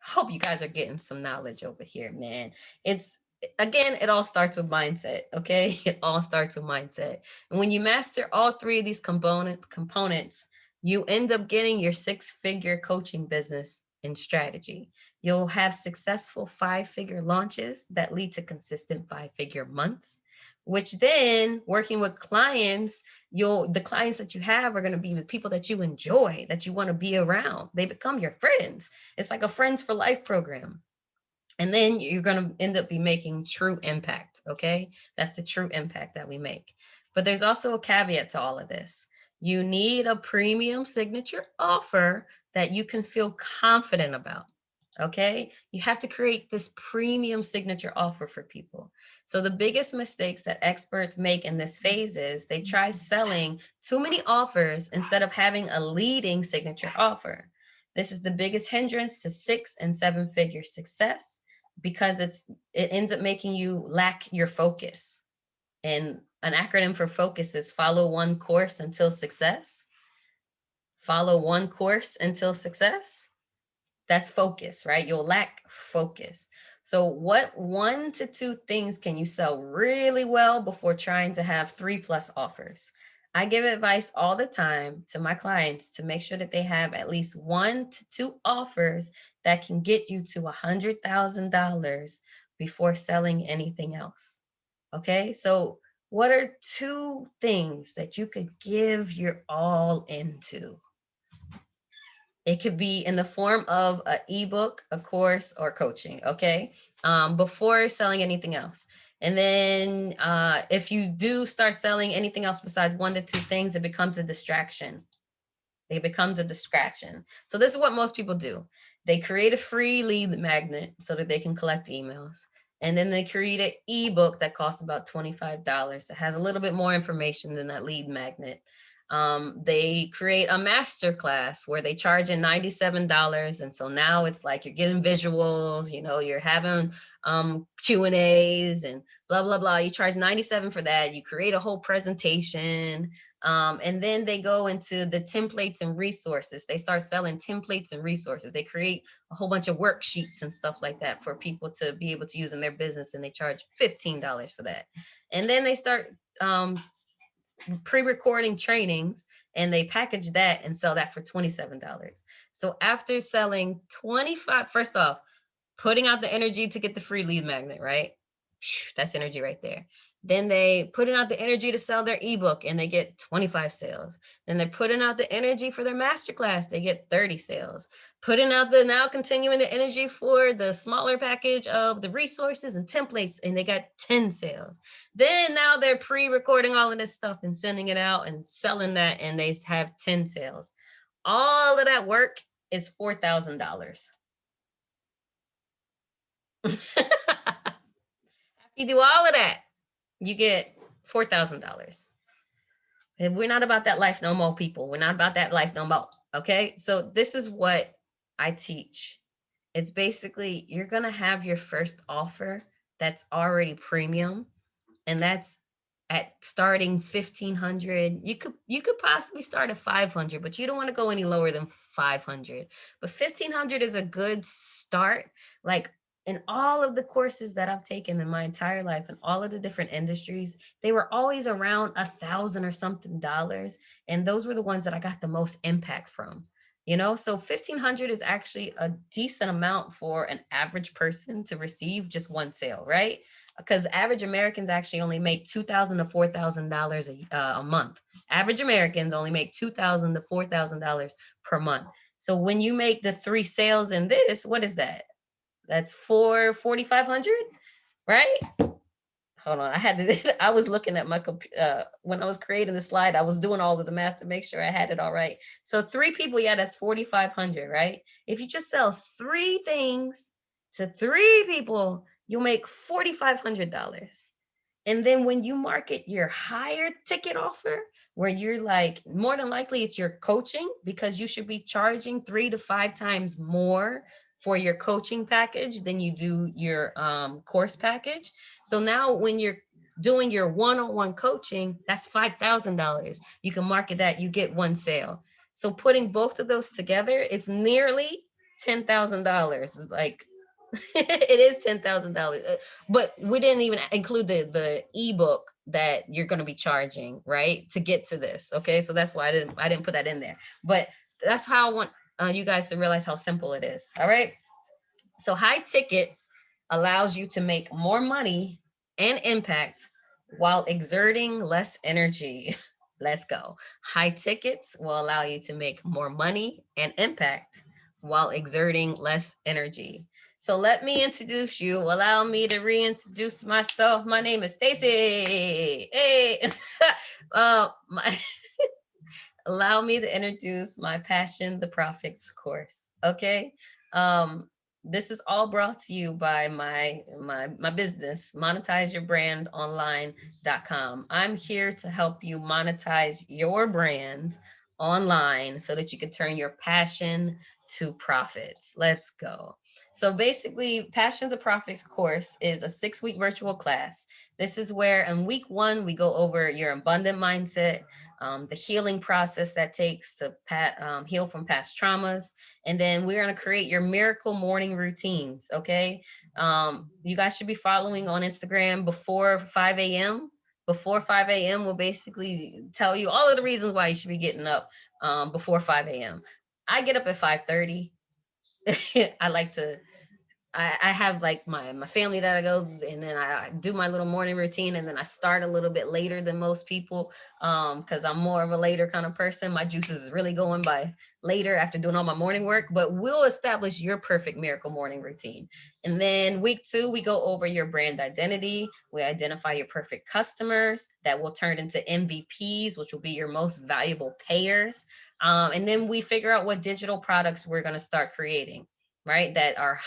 Hope you guys are getting some knowledge over here, man. It all starts with mindset. Okay. It all starts with mindset. And when you master all 3 of these components, you end up getting your 6-figure coaching business and strategy. You'll have successful 5-figure launches that lead to consistent 5-figure months, which then working with clients, the clients that you have are going to be the people that you enjoy, that you want to be around. They become your friends. It's like a friends for life program. And then you're going to end up be making true impact. Okay. That's the true impact that we make. But there's also a caveat to all of this. You need a premium signature offer that you can feel confident about. Okay. You have to create this premium signature offer for people. So the biggest mistakes that experts make in this phase is they try selling too many offers instead of having a leading signature offer. This is the biggest hindrance to 6- and 7-figure success, because it ends up making you lack your focus. And an acronym for focus is follow one course until success. Follow one course until success. That's focus, right? You'll lack focus. So what 1 to 2 things can you sell really well before trying to have 3+ offers? I give advice all the time to my clients to make sure that they have at least 1 to 2 offers that can get you to $100,000 before selling anything else. Okay, so what are 2 things that you could give your all into? It could be in the form of an ebook, a course, or coaching, okay? Before selling anything else. And then if you do start selling anything else besides 1 to 2 things, it becomes a distraction. It becomes a distraction. So this is what most people do. They create a free lead magnet so that they can collect emails. And then they create an ebook that costs about $25. It has a little bit more information than that lead magnet. They create a masterclass where they charge in $97. And so now it's like you're getting visuals, you know, you're having Q&As and blah, blah, blah. You charge $97 for that. You create a whole presentation. And then they go into the templates and resources. They start selling templates and resources. They create a whole bunch of worksheets and stuff like that for people to be able to use in their business. And they charge $15 for that. And then they start pre-recording trainings, and they package that and sell that for $27. So after selling 25, first off, putting out the energy to get the free lead magnet, right? That's energy right there. Then they putting out the energy to sell their ebook and they get 25 sales. Then they're putting out the energy for their masterclass, they get 30 sales. Putting out the now continuing the energy for the smaller package of the resources and templates, and they got 10 sales. Then now they're pre-recording all of this stuff and sending it out and selling that, and they have 10 sales. All of that work is $4,000. You do all of that, you get $4,000. And we're not about that life no more, people. We're not about that life no more. Okay. So this is what I teach. It's basically, you're going to have your first offer that's already premium. And that's at starting 1,500. You could possibly start at 500, but you don't want to go any lower than 500. But 1,500 is a good start. Like, in all of the courses that I've taken in my entire life and all of the different industries, they were always around $1,000 or something dollars. And those were the ones that I got the most impact from. You know, so 1,500 is actually a decent amount for an average person to receive just one sale, right? Because average Americans actually only make $2,000 to $4,000 a month. Average Americans only make $2,000 to $4,000 per month. So when you make the 3 sales in this, what is that? That's $4,500, right? Hold on, I was looking at my when I was creating the slide, I was doing all of the math to make sure I had it all right. So 3 people, yeah, that's 4,500, right? If you just sell 3 things to 3 people, you'll make $4,500. And then when you market your higher ticket offer, where you're like, more than likely it's your coaching, because you should be charging 3 to 5 times more for your coaching package than you do your course package. So now when you're doing your one-on-one coaching, that's $5,000. You can market that, you get 1 sale. So putting both of those together, it's nearly $10,000. Like, it is $10,000, but we didn't even include the ebook that you're going to be charging, right, to get to this. Okay, so that's why I didn't put that in there. But that's how I want you guys to realize how simple it is. All right. So high ticket allows you to make more money and impact while exerting less energy. Let's go. High tickets will allow you to make more money and impact while exerting less energy. So let me introduce you. Allow me to reintroduce myself. My name is Stacy. Hey. Allow me to introduce my Passion the Profits course. Okay. This is all brought to you by my business, monetizeyourbrandonline.com. I'm here to help you monetize your brand online so that you can turn your passion to profits. Let's go. So basically, Passion to Profits course is a 6-week virtual class. This is where in week 1, we go over your abundant mindset, the healing process that takes to heal from past traumas. And then we're going to create your miracle morning routines. Okay. You guys should be following on Instagram before 5 a.m. Before 5 a.m. will basically tell you all of the reasons why you should be getting up before 5 a.m. I get up at 5:30. I like to I have like my family that I go, and then I do my little morning routine, and then I start a little bit later than most people, because I'm more of a later kind of person. My juices is really going by later after doing all my morning work. But we'll establish your perfect miracle morning routine. And then week 2, we go over your brand identity. We identify your perfect customers that will turn into MVPs, which will be your most valuable payers. And then we figure out what digital products we're going to start creating, right? That are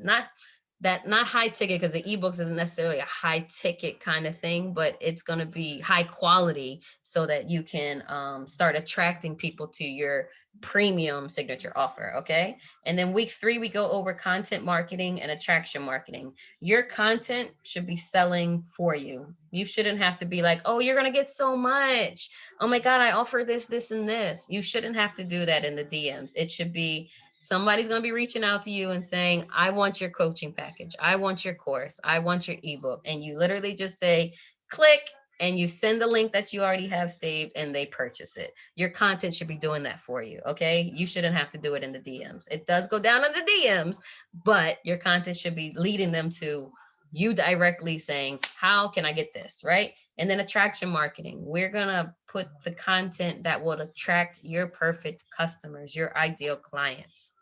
not high ticket, because the ebooks isn't necessarily a high ticket kind of thing, but it's going to be high quality so that you can start attracting people to your premium signature offer. Okay. And then week 3, we go over content marketing and attraction marketing. Your content should be selling for you. You shouldn't have to be like, oh, you're going to get so much. Oh my God, I offer this, this, and this. You shouldn't have to do that in the DMs. It should be, somebody's going to be reaching out to you and saying, I want your coaching package. I want your course. I want your ebook. And you literally just say, click, and you send the link that you already have saved, and they purchase it. Your content should be doing that for you. Okay. You shouldn't have to do it in the DMs. It does go down in the DMs, but your content should be leading them to you directly saying, how can I get this? Right. And then attraction marketing. We're going to put the content that will attract your perfect customers, your ideal clients.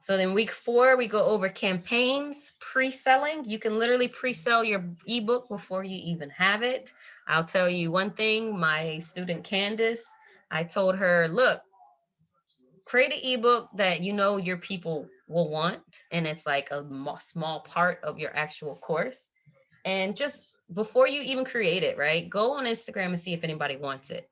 So then week 4, we go over campaigns, pre-selling. You can literally pre-sell your ebook before you even have it. I'll tell you one thing, my student Candace, I told her, look, create an ebook that you know your people will want, and it's like a small part of your actual course. And just before you even create it, right, go on Instagram and see if anybody wants it.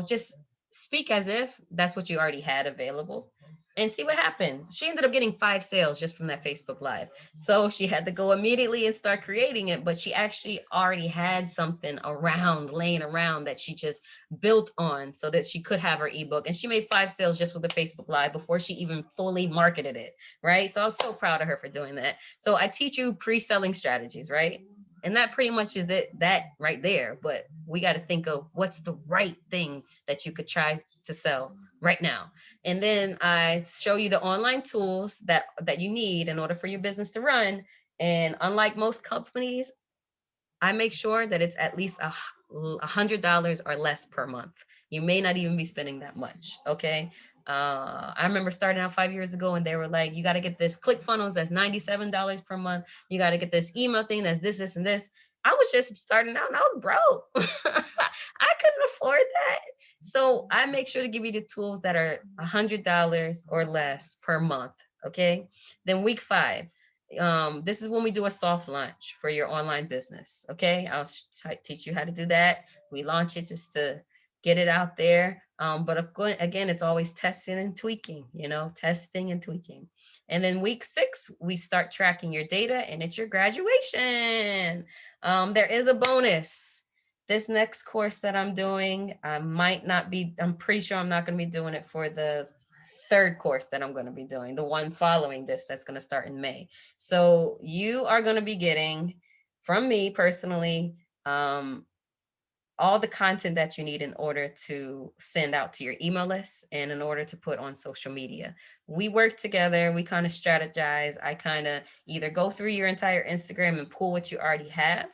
Just speak as if that's what you already had available and see what happens. She ended up getting 5 sales just from that Facebook Live. So she had to go immediately and start creating it, but she actually already had something around, laying around, that she just built on so that she could have her ebook. And she made 5 sales just with the Facebook Live before she even fully marketed it, right? So I was so proud of her for doing that. So I teach you pre-selling strategies, right? And that pretty much is it, that right there. But we got to think of what's the right thing that you could try to sell right now. And then I show you the online tools that you need in order for your business to run. And unlike most companies, I make sure that it's at least $100 or less per month. You may not even be spending that much. Okay. I remember starting out 5 years ago, and they were like, you got to get this ClickFunnels that's $97 per month. You got to get this email thing that's this, this, and this. I was just starting out and I was broke. I couldn't afford that. So I make sure to give you the tools that are $100 or less per month. Okay. Then week 5, this is when we do a soft launch for your online business. Okay. I'll teach you how to do that. We launch it just to get it out there. But again, it's always testing and tweaking, testing and tweaking. And then week 6, we start tracking your data, and it's your graduation. There is a bonus. This next course that I'm doing, I'm pretty sure I'm not going to be doing it for the 3rd course that I'm going to be doing, the one following this that's going to start in May. So you are going to be getting from me personally, all the content that you need in order to send out to your email list and in order to put on social media. We work together. We kind of strategize. I kind of either go through your entire Instagram and pull what you already have,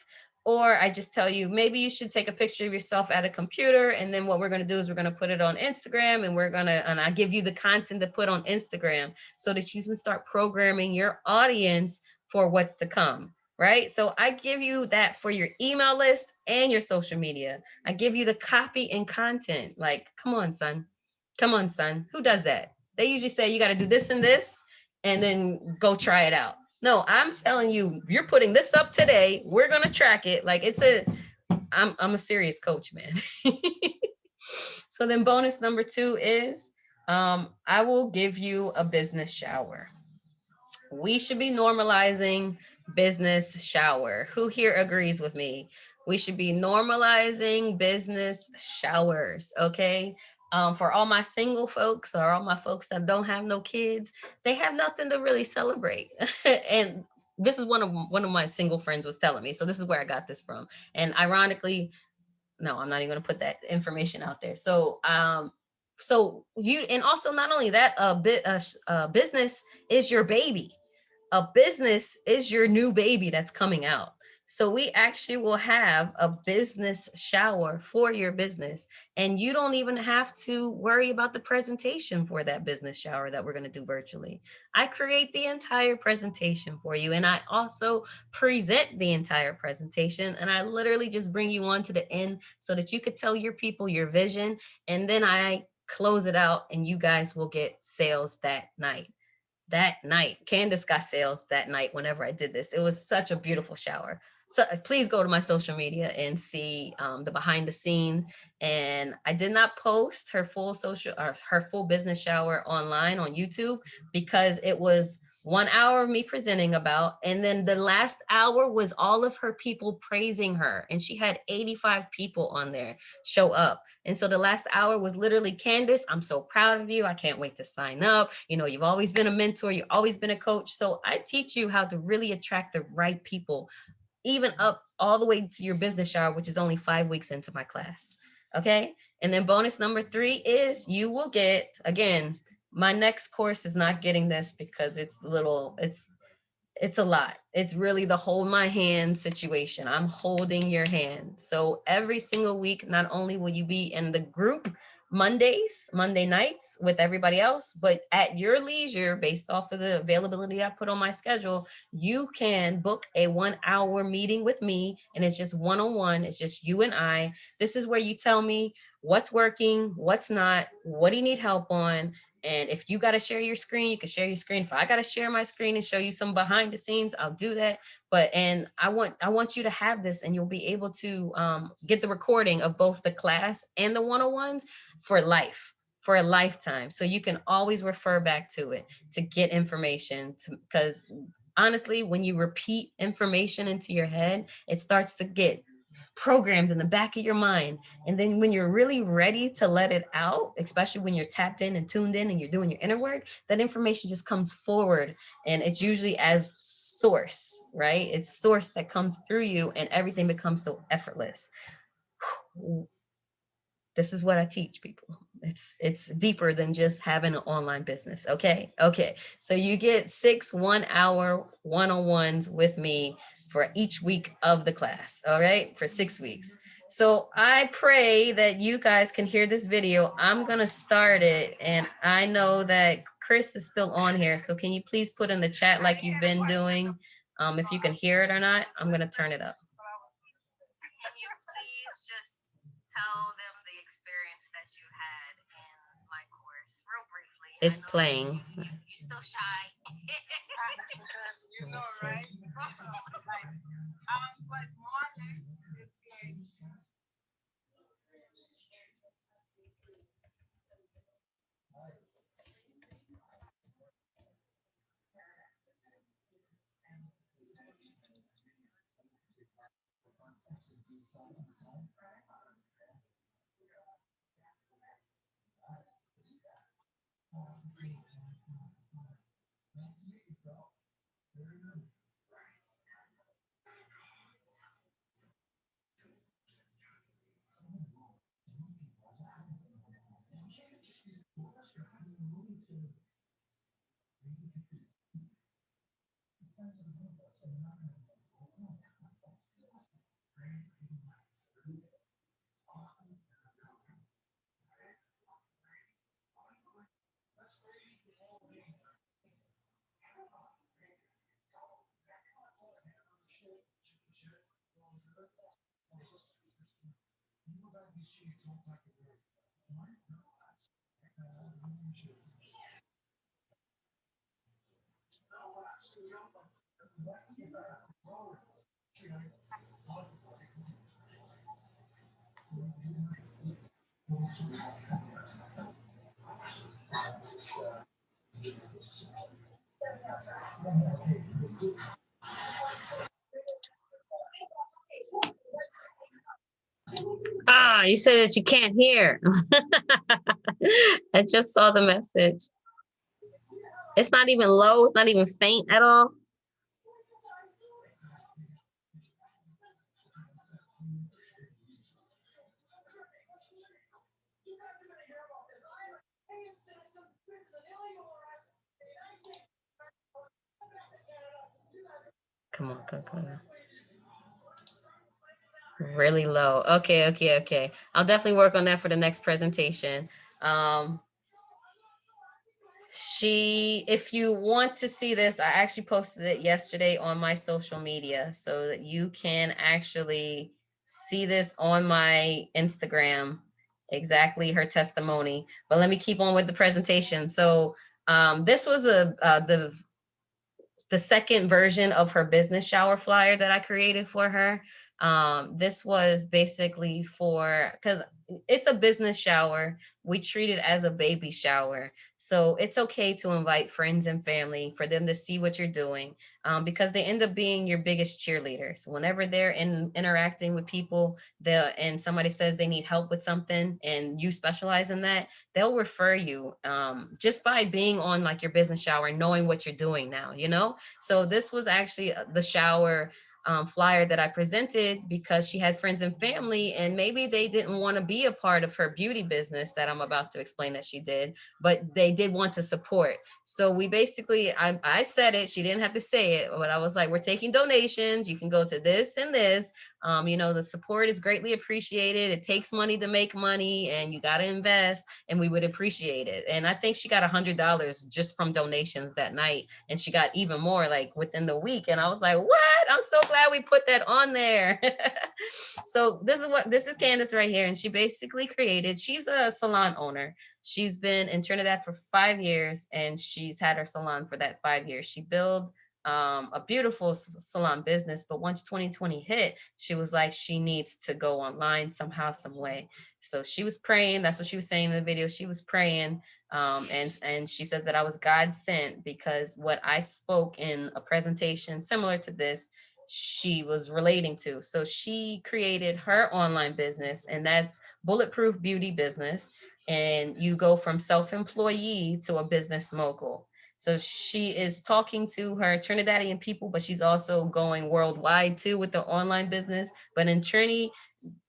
or I just tell you, maybe you should take a picture of yourself at a computer. And then what we're going to do is we're going to put it on Instagram, and I give you the content to put on Instagram so that you can start programming your audience for what's to come. Right? So I give you that for your email list and your social media. I give you the copy and content. Like, come on, son. Come on, son. Who does that? They usually say you got to do this and this and then go try it out. No, I'm telling you, you're putting this up today. We're going to track it. Like I'm a serious coach, man. So then bonus number 2 is I will give you a business shower. We should be normalizing business shower. Who here agrees with me? We should be normalizing business showers, okay? For all my single folks or all my folks that don't have no kids, they have nothing to really celebrate. And this is one of my single friends was telling me. So this is where I got this from. And ironically, no, I'm not even going to put that information out there. So you, and also not only that, business is your baby. a business is your new baby that's coming out. So we actually will have a business shower for your business. And you don't even have to worry about the presentation for that business shower that we're going to do virtually. I create the entire presentation for you. And I also present the entire presentation. And I literally just bring you on to the end so that you could tell your people your vision. And then I close it out and you guys will get sales that night. Candace got sales that night whenever I did this. It was such a beautiful shower. So please go to my social media and see the behind the scenes. And I did not post her full social or her full business shower online on YouTube because it was 1 hour of me presenting about, and then the last hour was all of her people praising her. And she had 85 people on there show up. And so the last hour was literally, Candace, I'm so proud of you. I can't wait to sign up. You know, you've always been a mentor. You've always been a coach. So I teach you how to really attract the right people, even up all the way to your business shower, which is only 5 weeks into my class. Okay. And then bonus number 3 is you will get, again, my next course is not getting this because it's a lot. It's really the hold my hand situation. I'm holding your hand. So every single week, not only will you be in the group Monday nights with everybody else, but at your leisure, based off of the availability I put on my schedule, you can book a 1 hour meeting with me. And it's just one-on-one. It's just you and I. This is where you tell me what's working, what's not, what do you need help on? And if you got to share your screen, you can share your screen. If I got to share my screen and show you some behind the scenes, I'll do that. And I want you to have this, and you'll be able to get the recording of both the class and the one-on-ones for life, for a lifetime. So you can always refer back to it to get information, because honestly, when you repeat information into your head, it starts to get programmed in the back of your mind. And then when you're really ready to let it out, especially when you're tapped in and tuned in and you're doing your inner work, that information just comes forward. And it's usually as source, right? It's source that comes through you, and everything becomes so effortless. This is what I teach people. It's deeper than just having an online business. Okay. So you get 6 1-hour one-on-ones with me for each week of the class. All right. For 6 weeks. So I pray that you guys can hear this video. I'm going to start it. And I know that Chris is still on here. So can you please put in the chat like you've been doing? If you can hear it or not, I'm going to turn it up. Can you please just tell them the experience that you had in my course, real briefly? It's playing. You're still shy. You know, right? But morning, you said that you can't hear. I just saw the message. It's not even low. It's not even faint at all. Come on, Coco. Really low. Okay. I'll definitely work on that for the next presentation. Um, if you want to see this, I actually posted it yesterday on my social media so that you can actually see this on my Instagram, exactly her testimony. But let me keep on with the presentation. So this was the second version of her business shower flyer that I created for her. This was basically because it's a business shower. We treat it as a baby shower. So it's okay to invite friends and family for them to see what you're doing, because they end up being your biggest cheerleaders. Whenever they're interacting with people, and somebody says they need help with something and you specialize in that, they'll refer you, just by being on like your business shower and knowing what you're doing now, So this was actually the shower flyer that I presented because she had friends and family, and maybe they didn't want to be a part of her beauty business that I'm about to explain that she did, but they did want to support. So we basically, I said it, she didn't have to say it, but I was like, we're taking donations. You can go to this and this. The support is greatly appreciated. It takes money to make money, and you got to invest, and we would appreciate it. And I think she got $100 just from donations that night, and she got even more like within the week. And I was like, what? I'm so glad we put that on there. So this is Candace right here, and she basically she's a salon owner. She's been in Trinidad for 5 years, and she's had her salon for that 5 years. She built a beautiful salon business, but once 2020 hit, she was like, she needs to go online somehow, some way. So she was praying. That's what she was saying in the video. She was praying, and she said that I was God sent, because what I spoke in a presentation similar to this, she was relating to. So she created her online business, and that's Bulletproof Beauty Business. And you go from self-employee to a business mogul. So she is talking to her Trinidadian people, but she's also going worldwide too with the online business. But in Trini,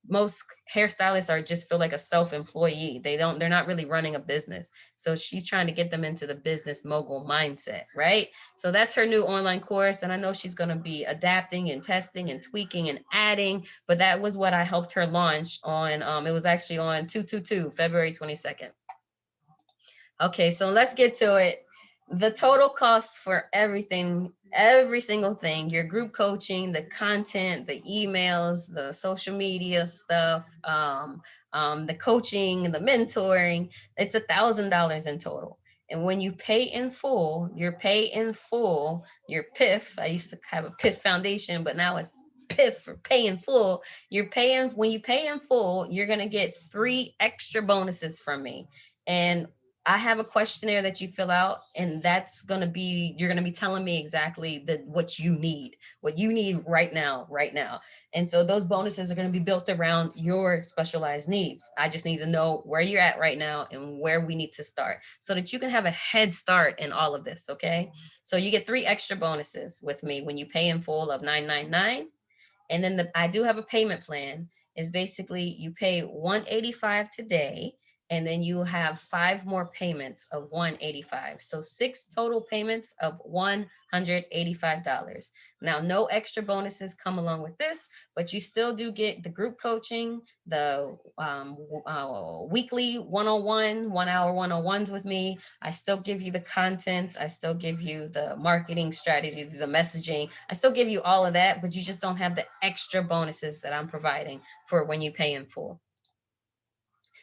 most hairstylists are just feel like a self-employee. They're not really running a business. So she's trying to get them into the business mogul mindset, right? So that's her new online course. And I know she's going to be adapting and testing and tweaking and adding, but that was what I helped her launch on. It was actually on 222, February 22nd. Okay, so let's get to it. The total cost for everything, every single thing, your group coaching, the content, the emails, the social media stuff, the coaching, the mentoring, it's $1,000 in total. And when you pay in full, your PIF, I used to have a PIF foundation, but now it's PIF for pay in full. When you pay in full, you're going to get 3 extra bonuses from me. And I have a questionnaire that you fill out, and you're going to be telling me exactly what you need right now. And so those bonuses are going to be built around your specialized needs. I just need to know where you're at right now and where we need to start so that you can have a head start in all of this. Okay. So you get 3 extra bonuses with me when you pay in full of $999. And then I do have a payment plan. Is basically you pay $185 today, and then you have 5 more payments of $185. So 6 total payments of $185. Now, no extra bonuses come along with this, but you still do get the group coaching, the weekly one-on-one, 1-hour one-on-ones with me. I still give you the content. I still give you the marketing strategies, the messaging. I still give you all of that, but you just don't have the extra bonuses that I'm providing for when you pay in full.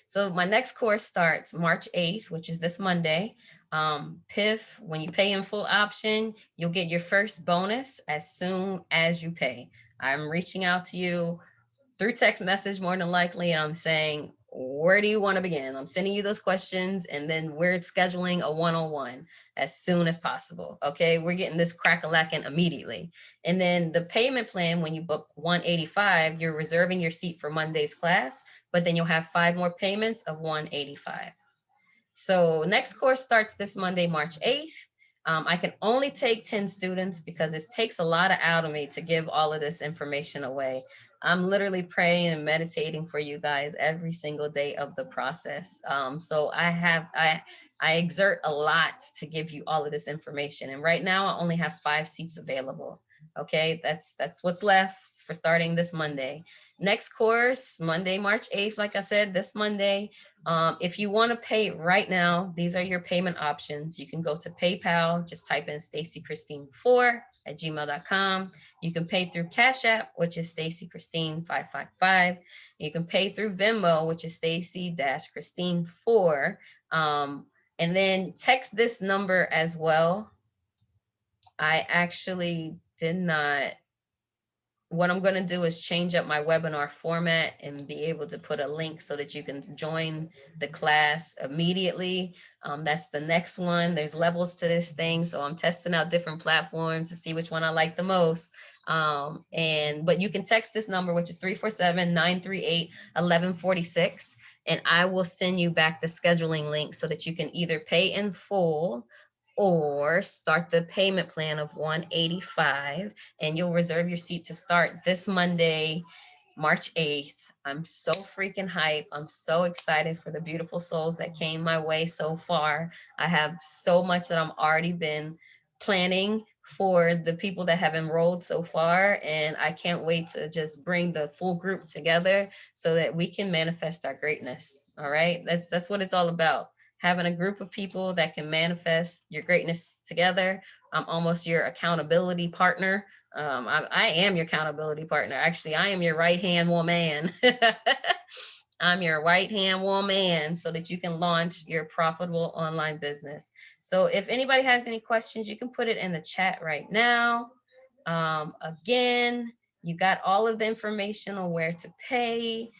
So my next course starts March 8th, which is this Monday. PIF, when you pay in full option, you'll get your first bonus as soon as you pay. I'm reaching out to you through text message more than likely. I'm saying, where do you want to begin? I'm sending you those questions, and then we're scheduling a one-on-one as soon as possible. Okay, we're getting this crack-a-lacking immediately. And then the payment plan, when you book $185, you're reserving your seat for Monday's class, but then you'll have 5 more payments of $185. So next course starts this Monday, March 8th. I can only take 10 students because it takes a lot out of me to give all of this information away. I'm literally praying and meditating for you guys every single day of the process. So I exert a lot to give you all of this information. And right now I only have 5 seats available. Okay, that's what's left for starting this Monday. Next course, Monday, March 8th, like I said, this Monday. If you want to pay right now, these are your payment options. You can go to PayPal, just type in stacychristine4@gmail.com. You can pay through Cash App, which is Stacy Christine 555. You can pay through Venmo, which is Stacy-Christine4. And then text this number as well. I actually did not. What I'm going to do is change up my webinar format and be able to put a link so that you can join the class immediately. That's the next one. There's levels to this thing. So I'm testing out different platforms to see which one I like the most. But you can text this number, which is 347-938-1146. And I will send you back the scheduling link so that you can either pay in full or start the payment plan of $185, and you'll reserve your seat to start this Monday, March 8th. I'm so freaking hyped. I'm so excited for the beautiful souls that came my way so far. I have so much that I'm already been planning for the people that have enrolled so far, and I can't wait to just bring the full group together so that we can manifest our greatness. All right, that's what it's all about. Having a group of people that can manifest your greatness together. I'm almost your accountability partner. I am your accountability partner. Actually, I am your right-hand woman. I'm your right-hand woman so that you can launch your profitable online business. So if anybody has any questions, you can put it in the chat right now. Again, you got all of the information on where to pay.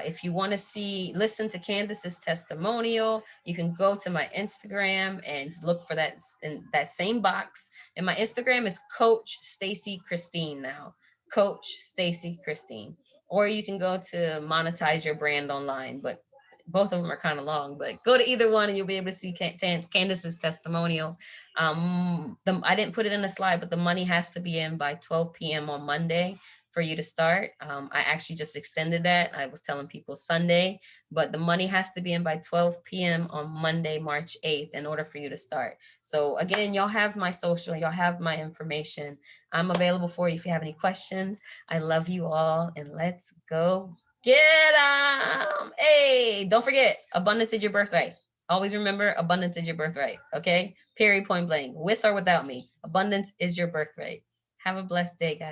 If you want to listen to Candace's testimonial, you can go to my Instagram and look for that in that same box. And my Instagram is Coach Stacy Christine now, Coach Stacy Christine. Or you can go to Monetize Your Brand Online, but both of them are kind of long, but go to either one and you'll be able to see Candace's testimonial. I didn't put it in the slide, but the money has to be in by 12 p.m. on Monday for you to start. I actually just extended that. I was telling people Sunday, but the money has to be in by 12 p.m. on Monday, March 8th in order for you to start. So again, y'all have my social, y'all have my information. I'm available for you if you have any questions. I love you all, and let's go get them. Hey, don't forget, abundance is your birthright. Always remember, abundance is your birthright. Okay? Period, point blank. With or without me, abundance is your birthright. Have a blessed day, guys.